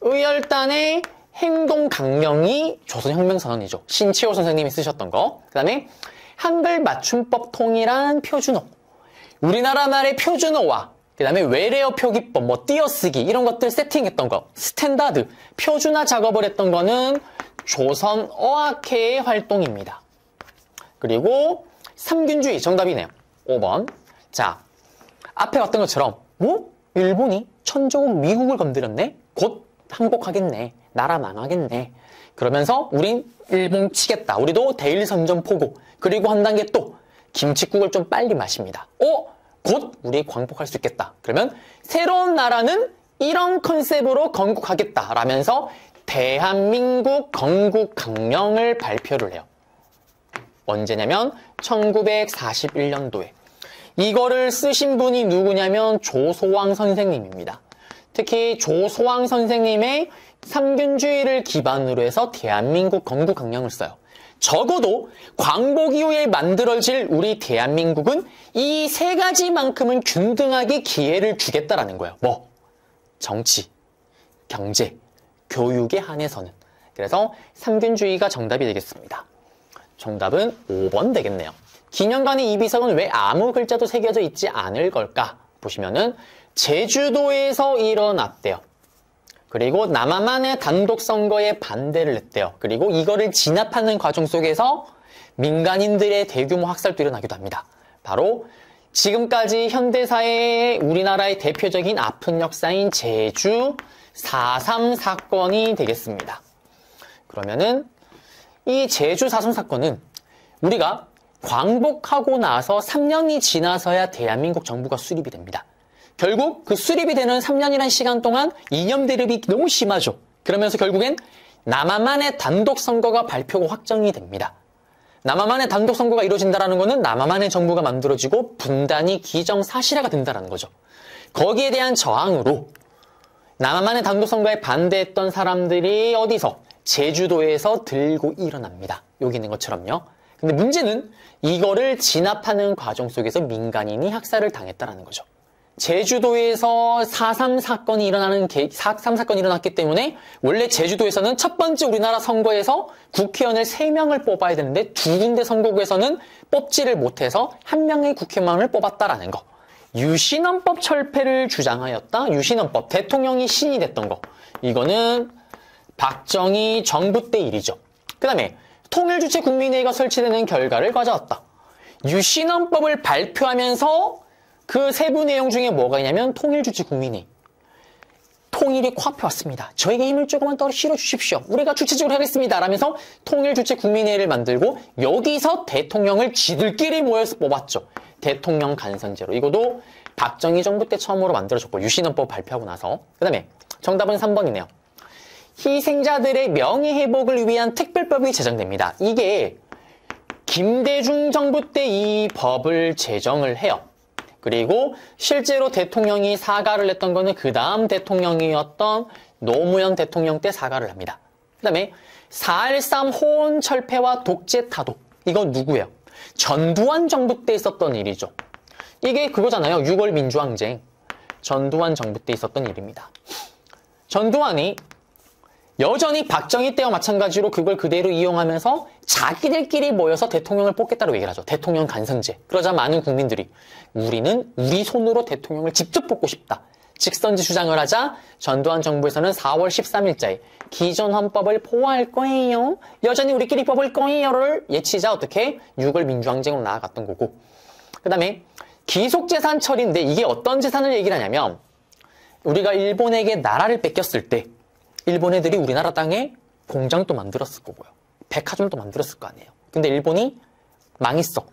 S1: 의열단의 행동강령이 조선혁명선언이죠. 신치호 선생님이 쓰셨던 거. 그 다음에 한글 맞춤법 통일한 표준어. 우리나라 말의 표준어와 그 다음에 외래어 표기법, 뭐 띄어쓰기 이런 것들 세팅했던 거. 스탠다드, 표준화 작업을 했던 거는 조선어학회의 활동입니다. 그리고 삼균주의 정답이네요. 5번. 자, 앞에 봤던 것처럼 일본이 천조국 미국을 건드렸네? 곧 항복하겠네. 나라 망하겠네. 그러면서 우린 일본 치겠다. 우리도 대일선전포고. 그리고 한 단계 또 김칫국을 좀 빨리 마십니다. 곧 우리 광복할 수 있겠다. 그러면 새로운 나라는 이런 컨셉으로 건국하겠다. 라면서 대한민국 건국강령을 발표를 해요. 언제냐면 1941년도에. 이거를 쓰신 분이 누구냐면 조소왕 선생님입니다. 특히 조소왕 선생님의 삼균주의를 기반으로 해서 대한민국 건국강령을 써요. 적어도 광복 이후에 만들어질 우리 대한민국은 이 세 가지만큼은 균등하게 기회를 주겠다라는 거예요. 뭐? 정치, 경제, 교육에 한해서는. 그래서 삼균주의가 정답이 되겠습니다. 정답은 5번 되겠네요. 기념관의 이 비석은 왜 아무 글자도 새겨져 있지 않을 걸까? 보시면은 제주도에서 일어났대요. 그리고 남한만의 단독 선거에 반대를 했대요. 그리고 이거를 진압하는 과정 속에서 민간인들의 대규모 학살도 일어나기도 합니다. 바로 지금까지 현대사의 우리나라의 대표적인 아픈 역사인 제주 4.3 사건이 되겠습니다. 그러면은 이 제주 4.3 사건은 우리가 광복하고 나서 3년이 지나서야 대한민국 정부가 수립이 됩니다. 결국 그 수립이 되는 3년이라는 시간 동안 이념 대립이 너무 심하죠. 그러면서 결국엔 남한만의 단독 선거가 발표가 확정이 됩니다. 남한만의 단독 선거가 이루어진다는 것은 남한만의 정부가 만들어지고 분단이 기정사실화가 된다는 거죠. 거기에 대한 저항으로 남한만의 단독 선거에 반대했던 사람들이 어디서? 제주도에서 들고 일어납니다. 여기 있는 것처럼요. 근데 문제는 이거를 진압하는 과정 속에서 민간인이 학살을 당했다는 거죠. 제주도에서 4.3 사건이 일어났기 때문에 원래 제주도에서는 첫 번째 우리나라 선거에서 국회의원을 3명을 뽑아야 되는데 두 군데 선거구에서는 뽑지를 못해서 한 명의 국회의원을 뽑았다라는 거. 유신헌법 철폐를 주장하였다. 유신헌법, 대통령이 신이 됐던 거. 이거는 박정희 정부 때 일이죠. 그 다음에 통일주체 국민회의가 설치되는 결과를 가져왔다. 유신헌법을 발표하면서 그 세부 내용 중에 뭐가 있냐면 통일주체 국민회의. 통일이 코앞에 왔습니다. 저에게 힘을 조금만 더 실어주십시오. 우리가 주체적으로 하겠습니다. 라면서 통일주체 국민회의를 만들고 여기서 대통령을 지들끼리 모여서 뽑았죠. 대통령 간선제로. 이것도 박정희 정부 때 처음으로 만들어졌고 유신헌법 발표하고 나서. 그 다음에 정답은 3번이네요. 희생자들의 명예회복을 위한 특별법이 제정됩니다. 이게 김대중 정부 때 이 법을 제정을 해요. 그리고 실제로 대통령이 사과를 했던 거는 그 다음 대통령이었던 노무현 대통령 때 사과를 합니다. 그 다음에 4.13 호원 철폐와 독재 타도. 이건 누구예요? 전두환 정부 때 있었던 일이죠. 이게 그거잖아요. 6월 민주항쟁. 전두환 정부 때 있었던 일입니다. 전두환이 여전히 박정희 때와 마찬가지로 그걸 그대로 이용하면서 자기들끼리 모여서 대통령을 뽑겠다고 얘기를 하죠. 대통령 간선제. 그러자 많은 국민들이 우리는 우리 손으로 대통령을 직접 뽑고 싶다. 직선제 주장을 하자 전두환 정부에서는 4월 13일자에 기존 헌법을 보호할 거예요. 여전히 우리끼리 뽑을 거예요를 예치자 어떻게 6월 민주항쟁으로 나아갔던 거고. 그 다음에 기속재산 처리인데 이게 어떤 재산을 얘기를 하냐면 우리가 일본에게 나라를 뺏겼을 때 일본 애들이 우리나라 땅에 공장도 만들었을 거고요. 백화점도 만들었을 거 아니에요. 근데 일본이 망했어.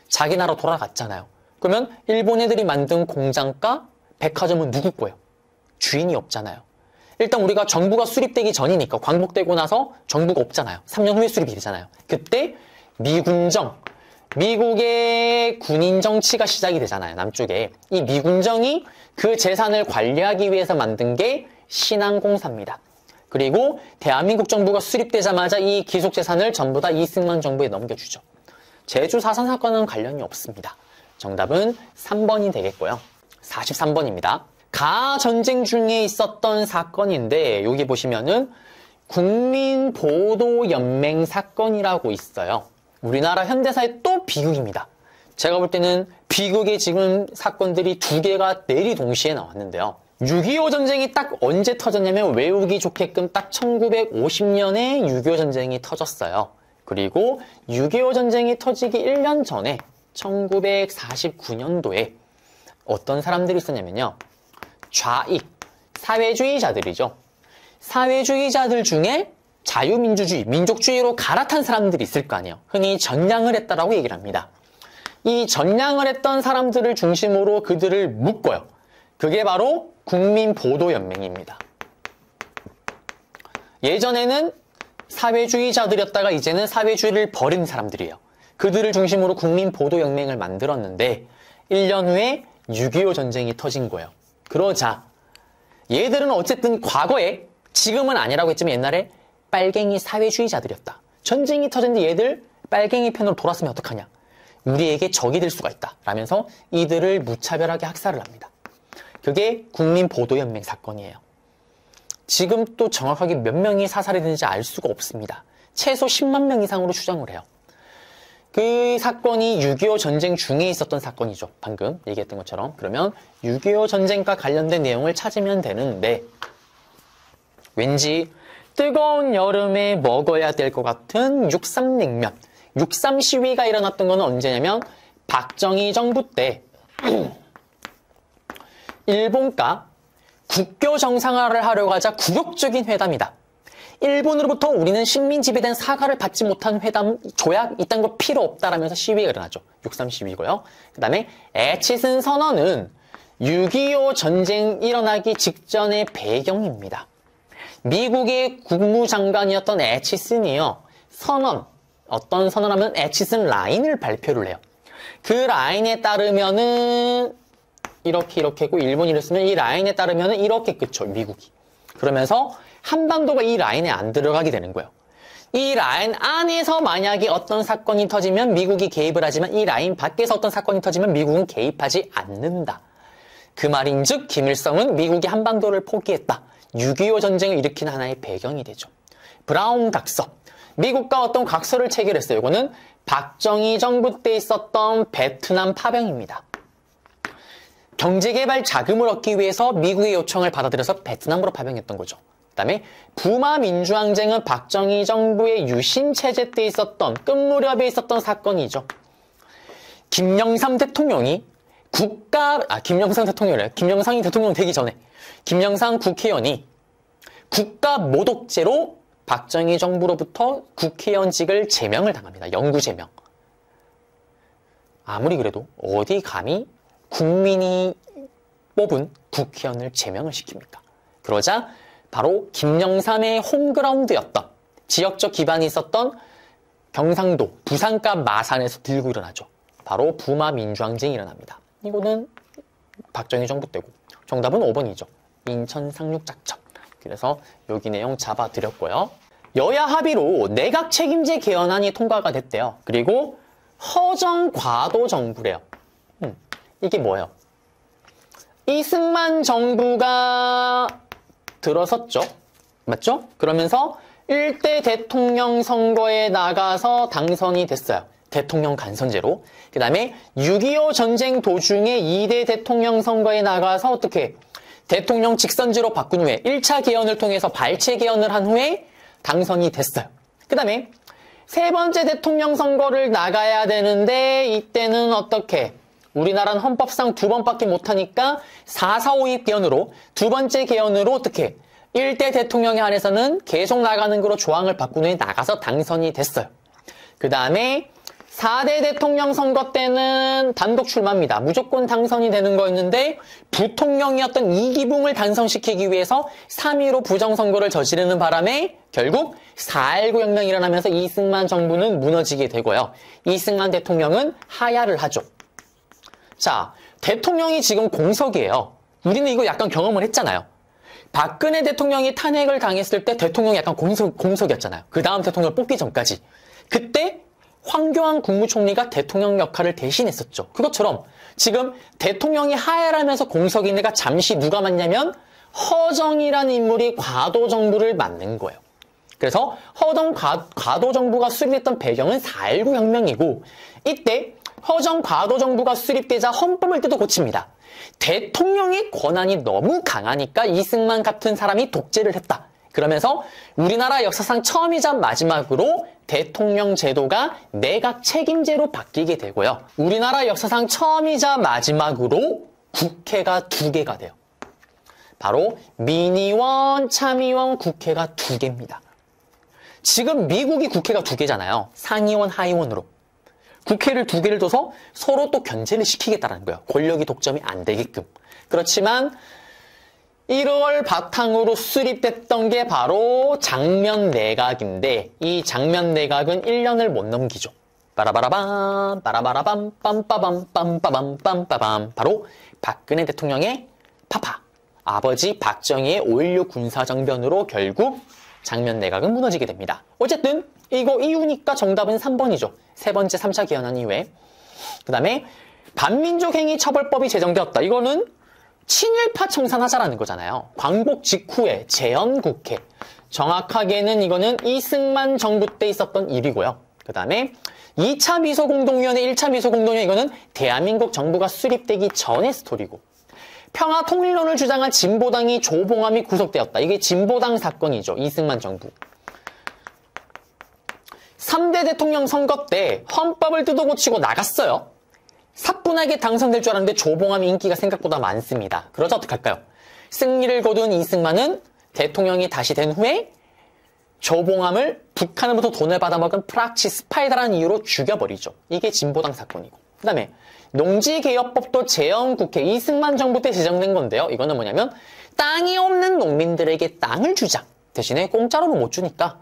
S1: 자기 나라 돌아갔잖아요. 그러면 일본 애들이 만든 공장과 백화점은 누구 거예요? 주인이 없잖아요. 일단 우리가 정부가 수립되기 전이니까 광복되고 나서 정부가 없잖아요. 3년 후에 수립이 되잖아요. 그때 미군정, 미국의 군인 정치가 시작이 되잖아요. 남쪽에. 이 미군정이 그 재산을 관리하기 위해서 만든 게 신항공사입니다. 그리고 대한민국 정부가 수립되자마자 이 기속재산을 전부 다 이승만 정부에 넘겨주죠. 제주 4.3 사건은 관련이 없습니다. 정답은 3번이 되겠고요. 43번입니다. 가전쟁 중에 있었던 사건인데 여기 보시면은 국민보도연맹 사건이라고 있어요. 우리나라 현대사의 또 비극입니다. 제가 볼 때는 비극의 지금 사건들이 두 개가 내리동시에 나왔는데요. 6.25 전쟁이 딱 언제 터졌냐면 외우기 좋게끔 딱 1950년에 6.25 전쟁이 터졌어요. 그리고 6.25 전쟁이 터지기 1년 전에 1949년도에 어떤 사람들이 있었냐면요. 좌익, 사회주의자들이죠. 사회주의자들 중에 자유민주주의, 민족주의로 갈아탄 사람들이 있을 거 아니에요. 흔히 전향을 했다라고 얘기를 합니다. 이 전향을 했던 사람들을 중심으로 그들을 묶어요. 그게 바로 국민보도연맹입니다. 예전에는 사회주의자들이었다가 이제는 사회주의를 버린 사람들이에요. 그들을 중심으로 국민보도연맹을 만들었는데 1년 후에 6.25 전쟁이 터진 거예요. 그러자 얘들은 어쨌든 과거에, 지금은 아니라고 했지만 옛날에 빨갱이 사회주의자들이었다. 전쟁이 터졌는데 얘들 빨갱이 편으로 돌았으면 어떡하냐. 우리에게 적이 될 수가 있다. 라면서 이들을 무차별하게 학살을 합니다. 그게 국민보도연맹 사건이에요. 지금 또 정확하게 몇 명이 사살이 됐는지 알 수가 없습니다. 최소 10만 명 이상으로 추정을 해요. 그 사건이 6.25 전쟁 중에 있었던 사건이죠. 방금 얘기했던 것처럼. 그러면 6.25 전쟁과 관련된 내용을 찾으면 되는데 왠지 뜨거운 여름에 먹어야 될 것 같은 6.3냉면. 6.3 시위가 일어났던 건 언제냐면 박정희 정부 때 일본과 국교 정상화를 하려고 하자 굴욕적인 회담이다. 일본으로부터 우리는 식민 지배된 사과를 받지 못한 회담, 조약 이딴 거 필요 없다라면서 시위가 일어나죠. 6.3 시위고요. 그 다음에 애치슨 선언은 6.25 전쟁 일어나기 직전의 배경입니다. 미국의 국무장관이었던 애치슨이요. 어떤 선언하면 애치슨 라인을 발표를 해요. 그 라인에 따르면은 이렇게 했고 일본이 이랬으면 이 라인에 따르면은 이렇게 끝죠. 미국이. 그러면서 한반도가 이 라인에 안 들어가게 되는 거예요. 이 라인 안에서 만약에 어떤 사건이 터지면 미국이 개입을 하지만 이 라인 밖에서 어떤 사건이 터지면 미국은 개입하지 않는다. 그 말인즉 김일성은 미국이 한반도를 포기했다. 6.25 전쟁을 일으킨 하나의 배경이 되죠. 브라운 각서. 미국과 어떤 각서를 체결했어요. 이거는 박정희 정부 때 있었던 베트남 파병입니다. 경제개발 자금을 얻기 위해서 미국의 요청을 받아들여서 베트남으로 파병했던 거죠. 그 다음에 부마 민주항쟁은 박정희 정부의 유신체제 때 있었던 끝무렵에 있었던 사건이죠. 김영삼 대통령이 김영삼이 대통령 되기 전에 김영삼 국회의원이 국가 모독죄로 박정희 정부로부터 국회의원직을 제명을 당합니다. 영구 제명. 아무리 그래도 어디 감히 국민이 뽑은 국회의원을 제명을 시킵니까? 그러자 바로 김영삼의 홈그라운드였던 지역적 기반이 있었던 경상도 부산과 마산에서 들고 일어나죠. 바로 부마 민주항쟁이 일어납니다. 이거는 박정희 정부 때고 정답은 5번이죠. 인천 상륙작전. 그래서 여기 내용 잡아드렸고요. 여야 합의로 내각 책임제 개헌안이 통과가 됐대요. 그리고 허정과도 정부래요. 이게 뭐예요? 이승만 정부가 들어섰죠. 맞죠? 그러면서 1대 대통령 선거에 나가서 당선이 됐어요. 대통령 간선제로. 그 다음에 6.25 전쟁 도중에 2대 대통령 선거에 나가서 어떻게 대통령 직선제로 바꾼 후에 1차 개헌을 통해서 발췌 개헌을 한 후에 당선이 됐어요. 그 다음에 세 번째 대통령 선거를 나가야 되는데 이때는 어떻게 우리나라는 헌법상 2번밖에 못하니까 4.4.5입 개헌으로 두 번째 개헌으로 어떻게 1대 대통령에 한해서는 계속 나가는 거로 조항을 바꾼 후에 나가서 당선이 됐어요. 그 다음에 4대 대통령 선거 때는 단독 출마입니다. 무조건 당선이 되는 거였는데 부통령이었던 이기붕을 당선시키기 위해서 3.15 부정선거를 저지르는 바람에 결국 4.19 혁명이 일어나면서 이승만 정부는 무너지게 되고요. 이승만 대통령은 하야를 하죠. 자, 대통령이 지금 공석이에요. 우리는 이거 약간 경험을 했잖아요. 박근혜 대통령이 탄핵을 당했을 때 대통령이 약간 공석이었잖아요. 그 다음 대통령을 뽑기 전까지. 그때 황교안 국무총리가 대통령 역할을 대신했었죠. 그것처럼 지금 대통령이 하야를 하면서 공석인 애가 잠시 누가 맡냐면 허정이라는 인물이 과도 정부를 맡는 거예요. 그래서 허정 과도 정부가 수립했던 배경은 4.19 혁명이고 이때 허정 과도 정부가 수립되자 헌법을 뜯어 고칩니다. 대통령의 권한이 너무 강하니까 이승만 같은 사람이 독재를 했다. 그러면서 우리나라 역사상 처음이자 마지막으로 대통령 제도가 내각 책임제로 바뀌게 되고요. 우리나라 역사상 처음이자 마지막으로 국회가 2개가 돼요. 바로 민의원, 참의원, 국회가 2개입니다. 지금 미국이 국회가 2개잖아요. 상의원, 하의원으로. 국회를 2개를 둬서 서로 또 견제를 시키겠다는 거예요. 권력이 독점이 안 되게끔. 그렇지만 이걸 바탕으로 수립됐던 게 바로 장면 내각인데 이 장면 내각은 1년을 못 넘기죠. 빠라바라밤 빠라바라밤 빰빠밤 빰빠밤 빰빠밤 바로 박근혜 대통령의 파파 아버지 박정희의 5.16 군사정변으로 결국 장면 내각은 무너지게 됩니다. 어쨌든 이거 이유니까 정답은 3번이죠. 세 번째 3차 기원한 이후에. 그 다음에 반민족행위 처벌법이 제정되었다. 이거는 친일파 청산하자라는 거잖아요. 광복 직후에 재헌국회. 정확하게는 이거는 이승만 정부 때 있었던 일이고요. 그 다음에 2차 미소공동위원회, 1차 미소공동위원회 이거는 대한민국 정부가 수립되기 전의 스토리고 평화통일론을 주장한 진보당이 조봉암이 구속되었다. 이게 진보당 사건이죠. 이승만 정부. 3대 대통령 선거 때 헌법을 뜯어고치고 나갔어요. 사뿐하게 당선될 줄 알았는데 조봉암이 인기가 생각보다 많습니다. 그러자 어떡할까요? 승리를 거둔 이승만은 대통령이 다시 된 후에 조봉암을 북한으로부터 돈을 받아먹은 프락치 스파이다라는 이유로 죽여버리죠. 이게 진보당 사건이고. 그 다음에 농지개혁법도 재헌국회 이승만 정부 때 제정된 건데요. 이거는 뭐냐면 땅이 없는 농민들에게 땅을 주자. 대신에 공짜로는 못 주니까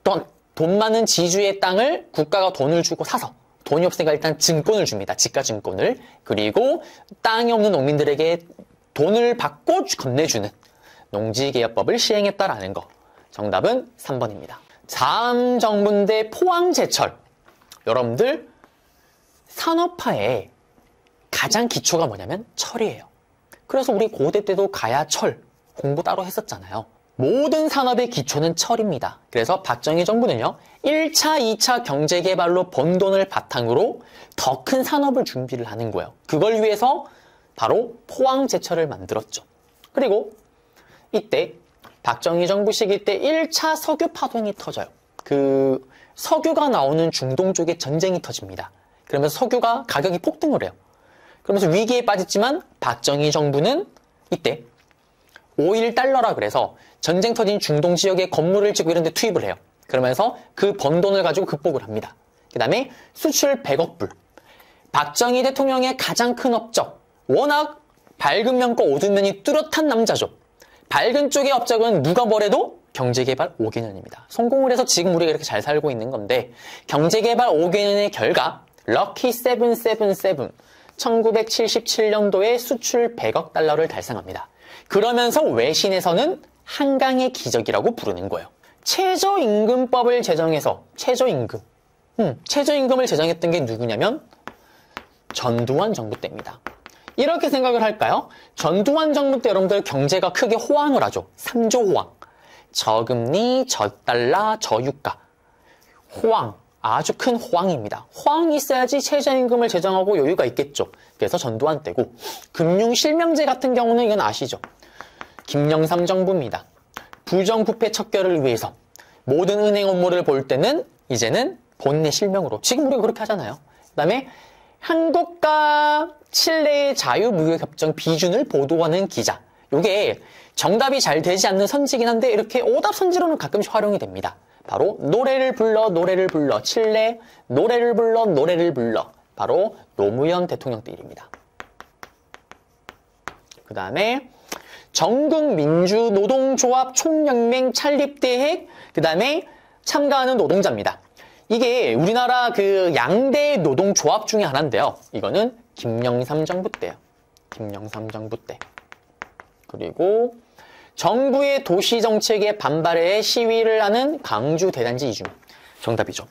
S1: 돈 많은 지주의 땅을 국가가 돈을 주고 사서 돈이 없으니까 일단 증권을 줍니다. 지가증권을. 그리고 땅이 없는 농민들에게 돈을 받고 건네주는 농지개혁법을 시행했다라는 거. 정답은 3번입니다. 다음 정부인데 포항제철. 여러분들 산업화의 가장 기초가 뭐냐면 철이에요. 그래서 우리 고대 때도 가야철 공부 따로 했었잖아요. 모든 산업의 기초는 철입니다. 그래서 박정희 정부는요. 1차, 2차 경제개발로 번 돈을 바탕으로 더 큰 산업을 준비를 하는 거예요. 그걸 위해서 바로 포항제철을 만들었죠. 그리고 이때 박정희 정부 시기 때 1차 석유 파동이 터져요. 그 석유가 나오는 중동 쪽에 전쟁이 터집니다. 그러면서 석유가 가격이 폭등을 해요. 그러면서 위기에 빠졌지만 박정희 정부는 이때 5.1달러라 그래서 전쟁 터진 중동 지역에 건물을 짓고 이런 데 투입을 해요. 그러면서 그 번 돈을 가지고 극복을 합니다. 그 다음에 수출 100억 불. 박정희 대통령의 가장 큰 업적. 워낙 밝은 면과 어두운 면이 뚜렷한 남자죠. 밝은 쪽의 업적은 누가 뭐래도 경제개발 5개년입니다. 성공을 해서 지금 우리가 이렇게 잘 살고 있는 건데 경제개발 5개년의 결과 럭키 777 1977년도에 수출 100억 달러를 달성합니다. 그러면서 외신에서는 한강의 기적이라고 부르는 거예요. 최저임금법을 제정해서 최저임금을 제정했던 게 누구냐면 전두환 정부 때입니다. 이렇게 생각을 할까요? 전두환 정부 때 여러분들 경제가 크게 호황을 하죠. 3조 호황. 저금리, 저달러, 저유가. 호황. 아주 큰 호황입니다. 호황이 있어야지 최저임금을 제정하고 여유가 있겠죠. 그래서 전두환 때고 금융실명제 같은 경우는 이건 아시죠? 김영삼 정부입니다. 부정부패 척결을 위해서 모든 은행 업무를 볼 때는 이제는 본인의 실명으로 지금 우리가 그렇게 하잖아요. 그 다음에 한국과 칠레의 자유무역협정 비준을 보도하는 기자. 이게 정답이 잘 되지 않는 선지긴 한데 이렇게 오답 선지로는 가끔씩 활용이 됩니다. 바로 노래를 불러 칠래 노래를 불러 바로 노무현 대통령 때 일입니다. 그 다음에 전국민주노동조합 총연맹 창립대회 그 다음에 참가하는 노동자입니다. 이게 우리나라 그 양대 노동조합 중에 하나인데요. 이거는 김영삼 정부 때요. 김영삼 정부 때. 그리고 정부의 도시정책에 반발해 시위를 하는 광주 대단지 이중. 정답이죠.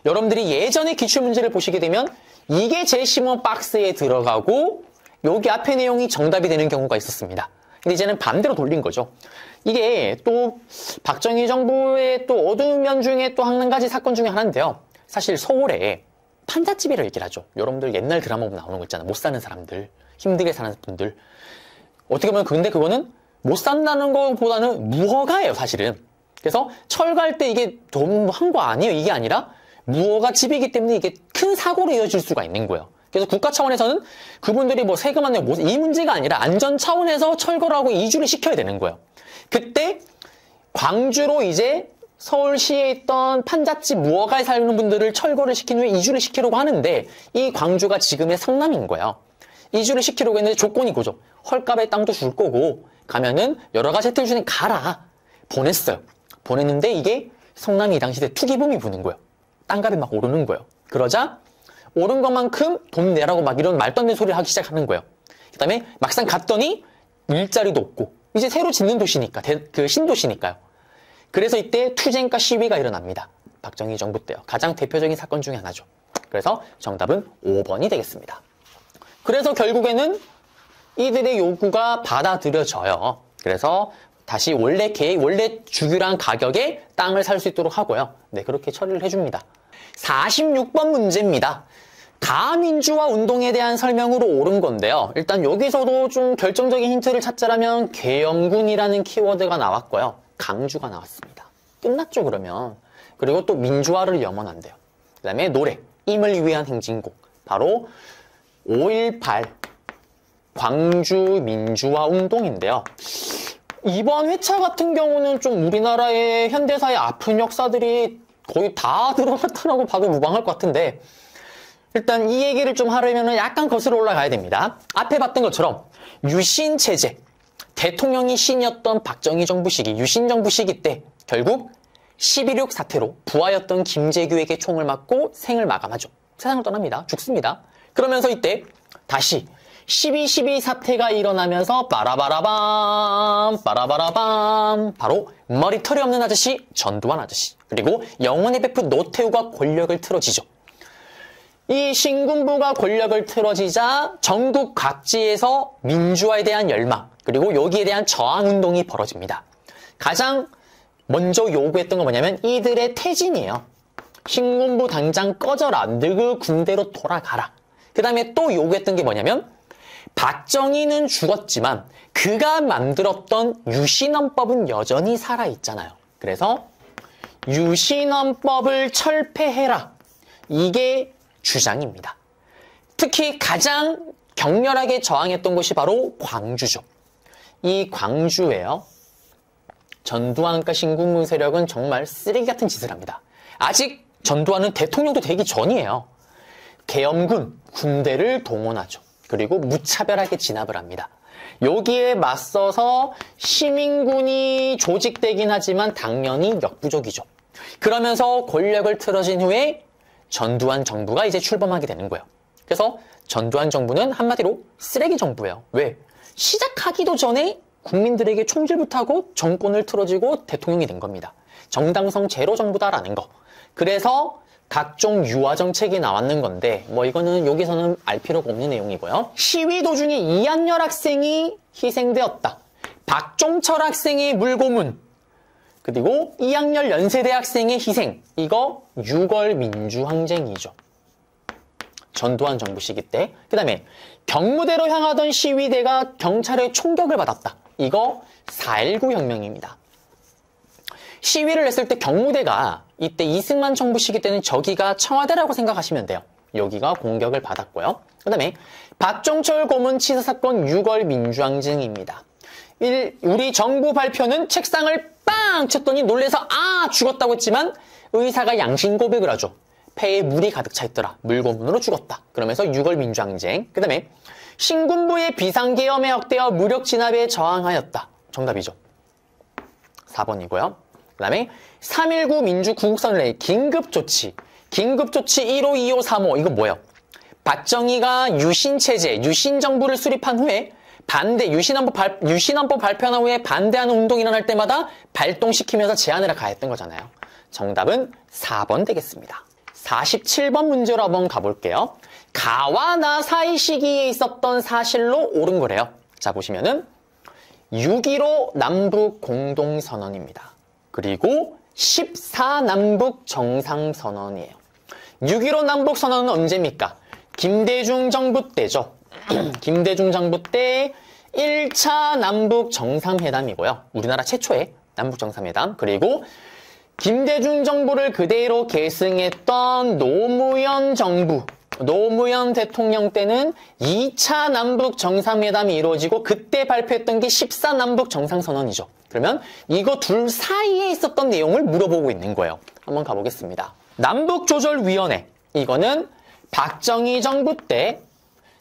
S1: 여러분들이 예전에 기출문제를 보시게 되면 이게 제시문 박스에 들어가고 여기 앞에 내용이 정답이 되는 경우가 있었습니다. 근데 이제는 반대로 돌린 거죠. 이게 또 박정희 정부의 또 어두운 면 중에 또 한 가지 사건 중에 하나인데요. 사실 서울에 판잣집이라 얘기를 하죠. 여러분들 옛날 드라마 보면 나오는 거 있잖아요. 못 사는 사람들, 힘들게 사는 분들. 어떻게 보면 근데 그거는 못 산다는 것보다는 무허가예요, 사실은. 그래서 철거할 때 이게 너무 한 거 아니에요. 이게 아니라 무허가 집이기 때문에 이게 큰 사고로 이어질 수가 있는 거예요. 그래서 국가 차원에서는 그분들이 뭐 세금 안 내고 이 문제가 아니라 안전 차원에서 철거를 하고 이주를 시켜야 되는 거예요. 그때 광주로 이제 서울시에 있던 판잣집 무허가에 사는 분들을 철거를 시킨 후에 이주를 시키려고 하는데 이 광주가 지금의 성남인 거예요. 이주를 시키려고 했는데 조건이 그죠. 헐값에 땅도 줄 거고 가면은 여러 가지 혜택을 주니 가라. 보냈어요. 보냈는데 이게 성남이 이 당시에 투기붐이 부는 거예요. 땅값이 막 오르는 거예요. 그러자 오른 것만큼 돈 내라고 막 이런 말도 안 되는 소리를 하기 시작하는 거예요. 그 다음에 막상 갔더니 일자리도 없고 이제 새로 짓는 도시니까 그 신도시니까요. 그래서 이때 투쟁과 시위가 일어납니다. 박정희 정부 때요. 가장 대표적인 사건 중에 하나죠. 그래서 정답은 5번이 되겠습니다. 그래서 결국에는 이들의 요구가 받아들여져요. 그래서 다시 원래 주규랑 가격에 땅을 살 수 있도록 하고요. 네, 그렇게 처리를 해줍니다. 46번 문제입니다. 가민주화 운동에 대한 설명으로 옳은 건데요. 일단 여기서도 좀 결정적인 힌트를 찾자라면 계엄군이라는 키워드가 나왔고요. 강주가 나왔습니다. 끝났죠, 그러면. 그리고 또 민주화를 염원한대요. 그 다음에 노래, 임을 위한 행진곡. 바로 5.18 광주 민주화 운동인데요. 이번 회차 같은 경우는 좀 우리나라의 현대사의 아픈 역사들이 거의 다 들어갔다라고 봐도 무방할 것 같은데 일단 이 얘기를 좀 하려면 약간 거슬러 올라가야 됩니다. 앞에 봤던 것처럼 유신 체제, 대통령이 신이었던 박정희 정부 시기, 유신 정부 시기 때 결국 12.6 사태로 부하였던 김재규에게 총을 맞고 생을 마감하죠. 세상을 떠납니다. 죽습니다. 그러면서 이때 다시 12.12 사태가 일어나면서 빠라바라밤 바로 머리털이 없는 아저씨 전두환 아저씨 그리고 영원의 베프 노태우가 권력을 틀어지죠. 이 신군부가 권력을 틀어지자 전국 각지에서 민주화에 대한 열망 그리고 여기에 대한 저항운동이 벌어집니다. 가장 먼저 요구했던 건 뭐냐면 이들의 퇴진이에요. 신군부 당장 꺼져라. 너그 군대로 돌아가라. 그 다음에 또 요구했던 게 뭐냐면 박정희는 죽었지만 그가 만들었던 유신헌법은 여전히 살아있잖아요. 그래서 유신헌법을 철폐해라. 이게 주장입니다. 특히 가장 격렬하게 저항했던 곳이 바로 광주죠. 이 광주에요. 전두환과 신군부 세력은 정말 쓰레기 같은 짓을 합니다. 아직 전두환은 대통령도 되기 전이에요. 계엄군, 군대를 동원하죠. 그리고 무차별하게 진압을 합니다. 여기에 맞서서 시민군이 조직되긴 하지만 당연히 역부족이죠. 그러면서 권력을 틀어진 후에 전두환 정부가 이제 출범하게 되는 거예요. 그래서 전두환 정부는 한마디로 쓰레기 정부예요. 왜? 시작하기도 전에 국민들에게 총질부터 하고 정권을 틀어지고 대통령이 된 겁니다. 정당성 제로 정부다라는 거. 그래서 각종 유화 정책이 나왔는 건데 뭐 이거는 여기서는 알 필요가 없는 내용이고요. 시위 도중에 이한열 학생이 희생되었다. 박종철 학생의 물고문 그리고 이한열 연세대 학생의 희생 이거 6월 민주항쟁이죠. 전두환 정부 시기 때. 그 다음에 경무대로 향하던 시위대가 경찰의 총격을 받았다. 이거 4.19 혁명입니다. 시위를 했을 때 경무대가 이때 이승만 정부 시기 때는 저기가 청와대라고 생각하시면 돼요. 여기가 공격을 받았고요. 그 다음에 박종철 고문 치사 사건 6월 민주항쟁입니다. 우리 정부 발표는 책상을 빵 쳤더니 놀래서 죽었다고 했지만 의사가 양심 고백을 하죠. 폐에 물이 가득 차 있더라. 물고문으로 죽었다. 그러면서 6월 민주항쟁. 그 다음에 신군부의 비상계엄에 억대어 무력 진압에 저항하였다. 정답이죠. 4번이고요. 그 다음에 3.19 민주구국선을 내 긴급조치. 긴급조치 1호, 2호, 3호. 이거 뭐예요? 박정희가 유신체제, 유신정부를 수립한 후에 유신헌법 발표한 후에 반대하는 운동이 일어날 때마다 발동시키면서 제안을 가했던 거잖아요. 정답은 4번 되겠습니다. 47번 문제로 한번 가볼게요. 가와 나 사이 시기에 있었던 사실로 옳은 거래요. 자, 보시면은 6.15 남북 공동선언입니다. 그리고 14 남북 정상선언이에요. 6.15 남북 선언은 언제입니까? 김대중 정부 때죠. 김대중 정부 때 1차 남북 정상회담이고요. 우리나라 최초의 남북 정상회담. 그리고 김대중 정부를 그대로 계승했던 노무현 정부, 노무현 대통령 때는 2차 남북 정상회담이 이루어지고 그때 발표했던 게 14 남북 정상선언이죠. 그러면 이거 둘 사이에 있었던 내용을 물어보고 있는 거예요. 한번 가보겠습니다. 남북조절위원회. 이거는 박정희 정부 때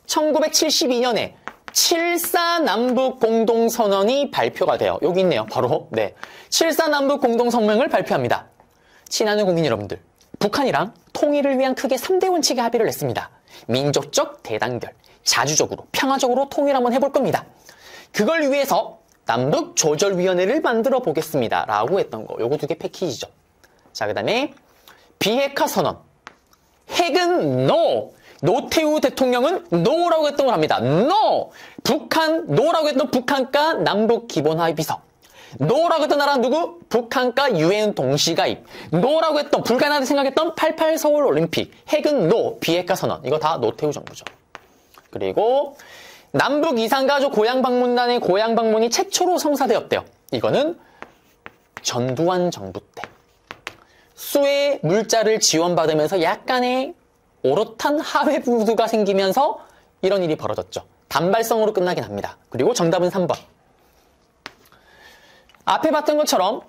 S1: 1972년에 7.4 남북 공동선언이 발표가 돼요. 여기 있네요. 바로 7.4 남북 공동성명을 발표합니다. 친하는 국민 여러분들, 북한이랑 통일을 위한 크게 3대 원칙에 합의를 했습니다. 민족적 대단결, 자주적으로 평화적으로 통일 한번 해볼 겁니다. 그걸 위해서 남북조절위원회를 만들어 보겠습니다. 라고 했던 거. 요거 두 개 패키지죠. 자, 그 다음에 비핵화 선언. 핵은 NO! 노태우 대통령은 NO라고 했던 걸 합니다. NO! 북한, NO라고 했던 북한과 남북 기본 합의서. NO라고 했던 나라는 누구? 북한과 UN 동시가입. NO라고 했던, 불가능하다 생각했던 88 서울 올림픽. 핵은 NO! 비핵화 선언. 이거 다 노태우 정부죠. 그리고 남북 이산가족 고향방문단의 고향방문이 최초로 성사되었대요. 이거는 전두환 정부 때. 수의 물자를 지원받으면서 약간의 오롯한 하회 부두가 생기면서 이런 일이 벌어졌죠. 단발성으로 끝나긴 합니다. 그리고 정답은 3번. 앞에 봤던 것처럼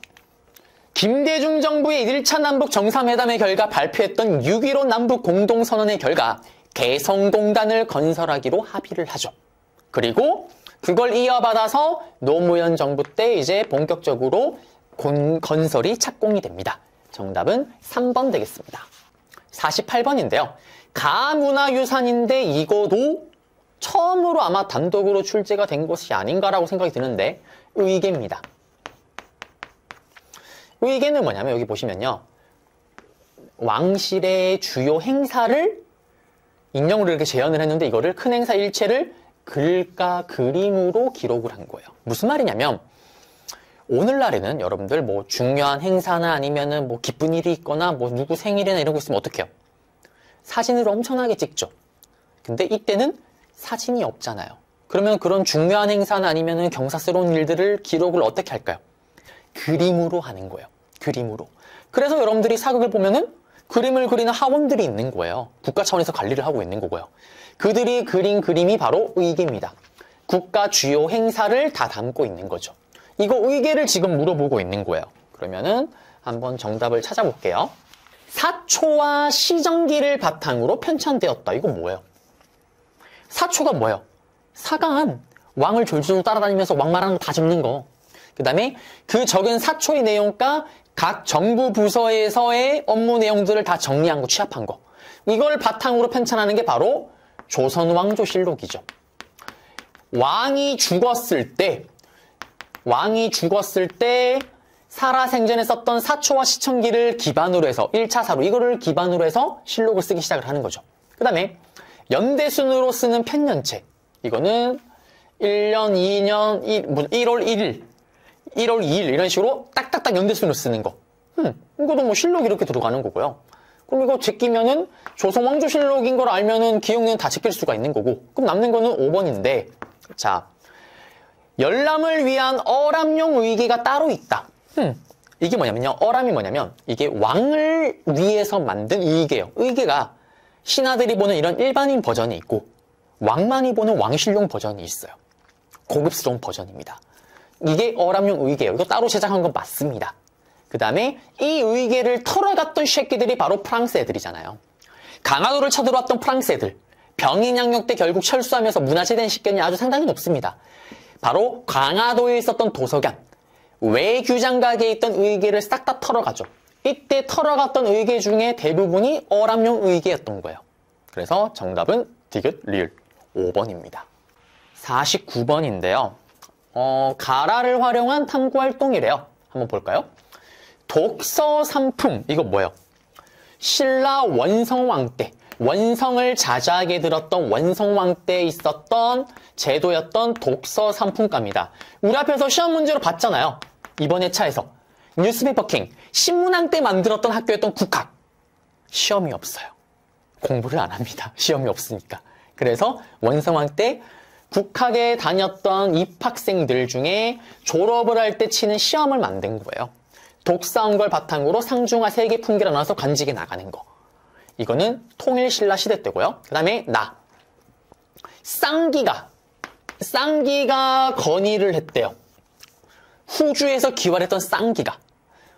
S1: 김대중 정부의 1차 남북 정상회담의 결과 발표했던 6.15 남북 공동선언의 결과 개성공단을 건설하기로 합의를 하죠. 그리고 그걸 이어받아서 노무현 정부 때 이제 본격적으로 건설이 착공이 됩니다. 정답은 3번 되겠습니다. 48번인데요. 가문화유산인데 이거도 처음으로 아마 단독으로 출제가 된 것이 아닌가라고 생각이 드는데 의계입니다. 의계는 뭐냐면 여기 보시면요. 왕실의 주요 행사를 인형으로 이렇게 재현을 했는데 이거를 큰 행사 일체를 글과 그림으로 기록을 한 거예요. 무슨 말이냐면 오늘날에는 여러분들 뭐 중요한 행사나 아니면은 뭐 기쁜 일이 있거나 뭐 누구 생일이나 이런 거 있으면 어떡해요? 사진을 엄청나게 찍죠. 근데 이때는 사진이 없잖아요. 그러면 그런 중요한 행사나 아니면은 경사스러운 일들을 기록을 어떻게 할까요? 그림으로 하는 거예요. 그림으로. 그래서 여러분들이 사극을 보면은 그림을 그리는 하원들이 있는 거예요. 국가 차원에서 관리를 하고 있는 거고요. 그들이 그린 그림이 바로 의계입니다. 국가 주요 행사를 다 담고 있는 거죠. 이거 의계를 지금 물어보고 있는 거예요. 그러면은 한번 정답을 찾아볼게요. 사초와 시정기를 바탕으로 편찬되었다. 이거 뭐예요? 사초가 뭐예요? 사간. 왕을 졸졸 따라다니면서 왕 말하는 거 다 적는 거. 그 다음에 그 적은 사초의 내용과 각 정부 부서에서의 업무 내용들을 다 정리한 거, 취합한 거. 이걸 바탕으로 편찬하는 게 바로 조선왕조실록이죠. 왕이 죽었을 때 살아생전에 썼던 사초와 시청기를 기반으로 해서 1차 사료, 이거를 기반으로 해서 실록을 쓰기 시작을 하는 거죠. 그 다음에 연대순으로 쓰는 편년체. 이거는 1년, 2년, 1월 1일, 1월 2일 이런 식으로 딱딱딱 연대순으로 쓰는 거. 이것도 뭐 실록이 이렇게 들어가는 거고요. 그럼 이거 제끼면은 조선왕조실록인 걸 알면은 기억은 다 제낄 수가 있는 거고. 그럼 남는 거는 5번인데. 자, 열람을 위한 어람용 의계가 따로 있다. 이게 뭐냐면요. 어람이 뭐냐면 이게 왕을 위해서 만든 의계예요. 의계가 신하들이 보는 이런 일반인 버전이 있고 왕만이 보는 왕실용 버전이 있어요. 고급스러운 버전입니다. 이게 어람용 의계예요. 이거 따로 제작한 건 맞습니다. 그 다음에 이 의계를 털어갔던 새끼들이 바로 프랑스 애들이잖아요. 강화도를 쳐들어왔던 프랑스 애들. 병인양력 때 결국 철수하면서 문화재된 시견이 아주 상당히 높습니다. 바로 강화도에 있었던 도서관, 외규장 가게에 있던 의계를 싹 다 털어가죠. 이때 털어갔던 의계 중에 대부분이 어람용 의계였던 거예요. 그래서 정답은 디귿, 리을 5번입니다. 49번인데요. 가라를 활용한 탐구활동이래요. 한번 볼까요? 독서상품, 이거 뭐예요? 신라 원성왕 때, 원성을 자자하게 들었던 원성왕 때 있었던 제도였던 독서상품가입니다. 우리 앞에서 시험 문제로 봤잖아요. 이번 회차에서. 뉴스페이퍼 킹, 신문왕 때 만들었던 학교였던 국학. 시험이 없어요. 공부를 안 합니다. 시험이 없으니까. 그래서 원성왕 때 국학에 다녔던 입학생들 중에 졸업을 할 때 치는 시험을 만든 거예요. 독서한 걸 바탕으로 상중하 세계 풍기를 나눠서 관직에 나가는 거. 이거는 통일신라 시대 때고요. 그 다음에 쌍기가 건의를 했대요. 후주에서 기활했던 쌍기가.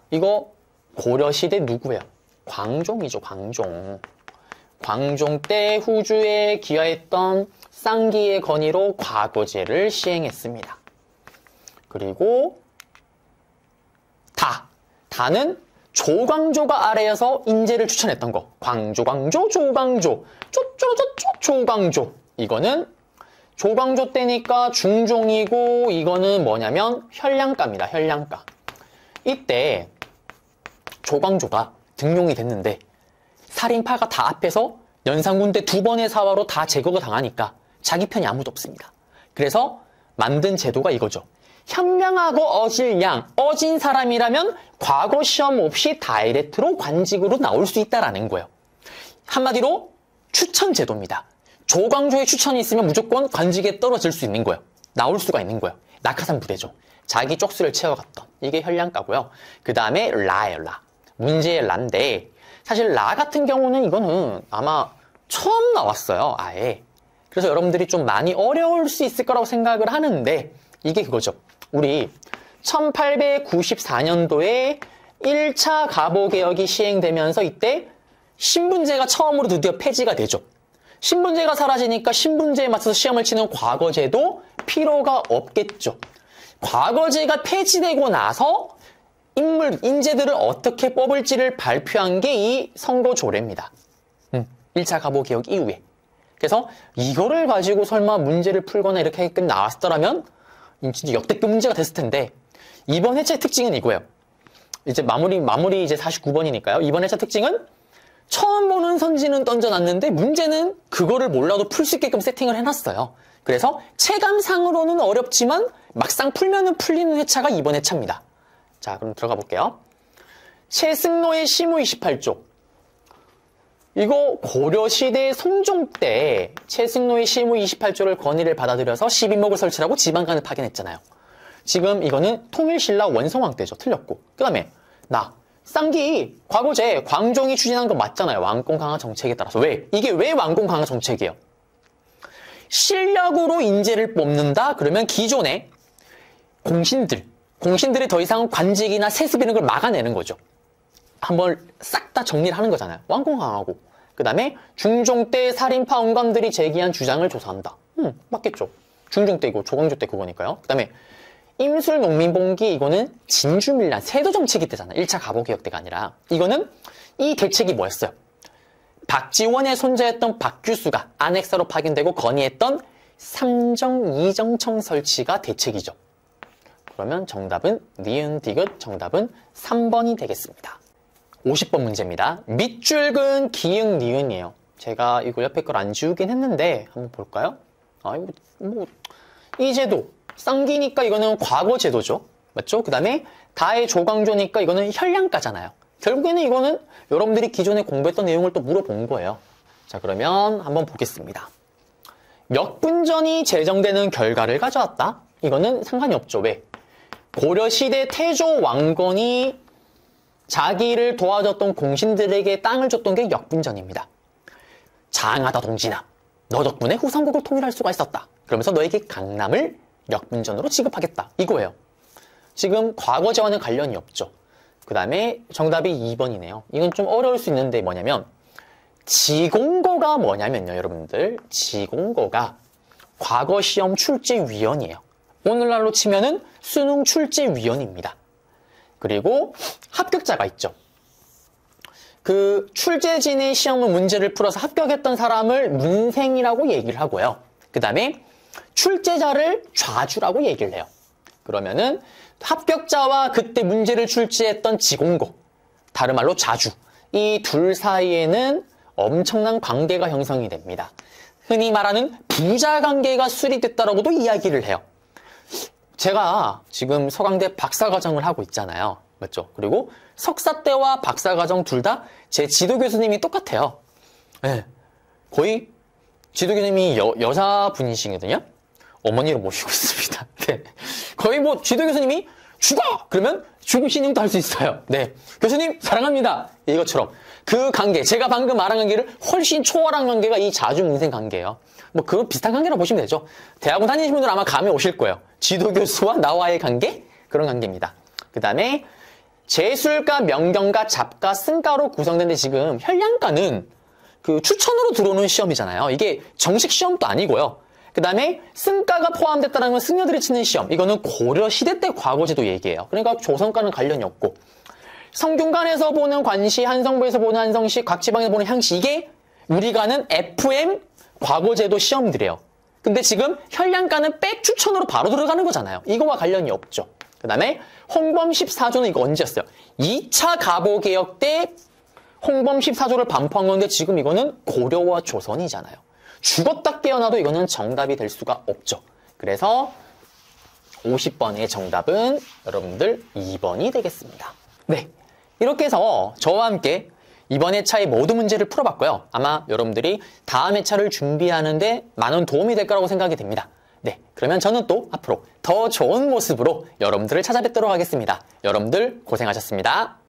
S1: 이거 고려시대 누구예요? 광종이죠, 광종. 광종 때 후주에 기하했던 쌍기의 건의로 과거제를 시행했습니다. 그리고 다는 조광조가 아래여서 인재를 추천했던 거. 조광조. 조광조. 이거는 조광조 때니까 중종이고 이거는 뭐냐면 현량가입니다. 현량가. 이때 조광조가 등용이 됐는데 살인파가 다 앞에서 연산군대 2번의 사화로 다 제거가 당하니까 자기 편이 아무도 없습니다. 그래서 만든 제도가 이거죠. 현명하고 어진 사람이라면 과거 시험 없이 다이렉트로 관직으로 나올 수 있다라는 거예요. 한마디로 추천 제도입니다. 조광조의 추천이 있으면 무조건 관직에 떨어질 수 있는 거예요. 나올 수가 있는 거예요. 낙하산 부대죠. 자기 쪽수를 채워갔던. 이게 현량가고요. 그 다음에 라예요, 라. 문제의 라인데 사실 라 같은 경우는 이거는 아마 처음 나왔어요, 아예. 그래서 여러분들이 좀 많이 어려울 수 있을 거라고 생각을 하는데 이게 그거죠. 우리 1894년도에 1차 가보개혁이 시행되면서 이때 신분제가 처음으로 드디어 폐지가 되죠. 신분제가 사라지니까 신분제에 맞춰서 시험을 치는 과거제도 필요가 없겠죠. 과거제가 폐지되고 나서 인재들을 어떻게 뽑을지를 발표한 게 이 선거조례입니다. 1차 가보개혁 이후에. 그래서 이거를 가지고 설마 문제를 풀거나 이렇게 나왔더라면 진짜 역대급 문제가 됐을 텐데 이번 회차의 특징은 이거예요. 이제 마무리 이제 49번이니까요. 이번 회차 특징은 처음 보는 선지는 던져놨는데 문제는 그거를 몰라도 풀 수 있게끔 세팅을 해놨어요. 그래서 체감상으로는 어렵지만 막상 풀면은 풀리는 회차가 이번 회차입니다. 자, 그럼 들어가 볼게요. 최승로의 시무 28조. 이거 고려시대 성종 때 최승로의 시무 28조를 건의를 받아들여서 12목을 설치하고 지방간을 파견했잖아요. 지금 이거는 통일신라 원성왕 때죠. 틀렸고. 그 다음에 쌍기 과거제 광종이 추진한 거 맞잖아요. 왕권 강화 정책에 따라서. 이게 왜 왕권 강화 정책이에요? 실력으로 인재를 뽑는다? 그러면 기존의 공신들이 더 이상 관직이나 세습 이런 걸 막아내는 거죠. 한번 싹 다 정리를 하는 거잖아요. 왕권 강화하고. 그 다음에 중종 때 살인파 원관들이 제기한 주장을 조사한다. 맞겠죠. 중종 때이고 조광조 때 그거니까요. 그 다음에 임술 농민봉기 이거는 진주밀란 세도 정책이 때잖아요. 1차 가보개혁 때가 아니라. 이거는 이 대책이 뭐였어요? 박지원의 손자였던 박규수가 안핵사로 파견되고 건의했던 삼정 이정청 설치가 대책이죠. 그러면 정답은 니은 디귿 정답은 3번이 되겠습니다. 50번 문제입니다. 밑줄근 기역 니은이에요. 제가 이거 옆에 걸 안 지우긴 했는데 한번 볼까요? 이 제도 쌍기니까 이거는 과거 제도죠. 맞죠? 그 다음에 다의 조광조니까 이거는 현량가잖아요. 결국에는 이거는 여러분들이 기존에 공부했던 내용을 또 물어본 거예요. 자, 그러면 한번 보겠습니다. 역분전이 제정되는 결과를 가져왔다? 이거는 상관이 없죠. 왜? 고려시대 태조 왕건이 자기를 도와줬던 공신들에게 땅을 줬던 게 역분전입니다. 장하다 동진아, 너 덕분에 후삼국을 통일할 수가 있었다. 그러면서 너에게 강남을 역분전으로 지급하겠다. 이거예요. 지금 과거제와는 관련이 없죠. 그 다음에 정답이 2번이네요. 이건 좀 어려울 수 있는데 뭐냐면 지공고가 뭐냐면요, 여러분들. 지공고가 과거시험 출제위원이에요. 오늘날로 치면은 수능 출제위원입니다. 그리고 합격자가 있죠. 그 출제진의 시험 문제를 풀어서 합격했던 사람을 문생이라고 얘기를 하고요. 그 다음에 출제자를 좌주라고 얘기를 해요. 그러면은 합격자와 그때 문제를 출제했던 지공고, 다른 말로 좌주, 이 둘 사이에는 엄청난 관계가 형성이 됩니다. 흔히 말하는 부자관계가 수립됐다라고도 이야기를 해요. 제가 지금 서강대 박사과정을 하고 있잖아요. 맞죠? 그리고 석사 때와 박사과정 둘 다 제 지도 교수님이 똑같아요. 네. 거의 지도 교수님이 여자분이시거든요. 어머니를 모시고 있습니다. 네. 거의 뭐 지도 교수님이 죽어! 그러면 죽으시님도 할 수 있어요. 네. 교수님 사랑합니다. 이것처럼 그 관계, 제가 방금 말한 관계를 훨씬 초월한 관계가 이 자주문생 관계예요. 뭐 그거 비슷한 관계라고 보시면 되죠. 대학원 다니시는 분들 아마 감이 오실 거예요. 지도 교수와 나와의 관계? 그런 관계입니다. 그 다음에 재술가, 명경가, 잡가, 승가로 구성된데 지금 현량가는 그 추천으로 들어오는 시험이잖아요. 이게 정식 시험도 아니고요. 그 다음에 승가가 포함됐다는 건 승려들이 치는 시험. 이거는 고려 시대 때 과거제도 얘기예요. 그러니까 조선과는 관련이 없고, 성균관에서 보는 관시, 한성부에서 보는 한성시, 각지방에서 보는 향시, 이게 우리가 아는 FM 과거제도 시험들이에요. 근데 지금 현량가는 백 추천으로 바로 들어가는 거잖아요. 이거와 관련이 없죠. 그 다음에 홍범 14조는 이거 언제였어요? 2차 가보개혁 때 홍범 14조를 반포한 건데 지금 이거는 고려와 조선이잖아요. 죽었다 깨어나도 이거는 정답이 될 수가 없죠. 그래서 50번의 정답은 여러분들 2번이 되겠습니다. 네, 이렇게 해서 저와 함께 이번 회차의 모든 문제를 풀어봤고요. 아마 여러분들이 다음 회차를 준비하는데 많은 도움이 될 거라고 생각이 됩니다. 네, 그러면 저는 또 앞으로 더 좋은 모습으로 여러분들을 찾아뵙도록 하겠습니다. 여러분들 고생하셨습니다.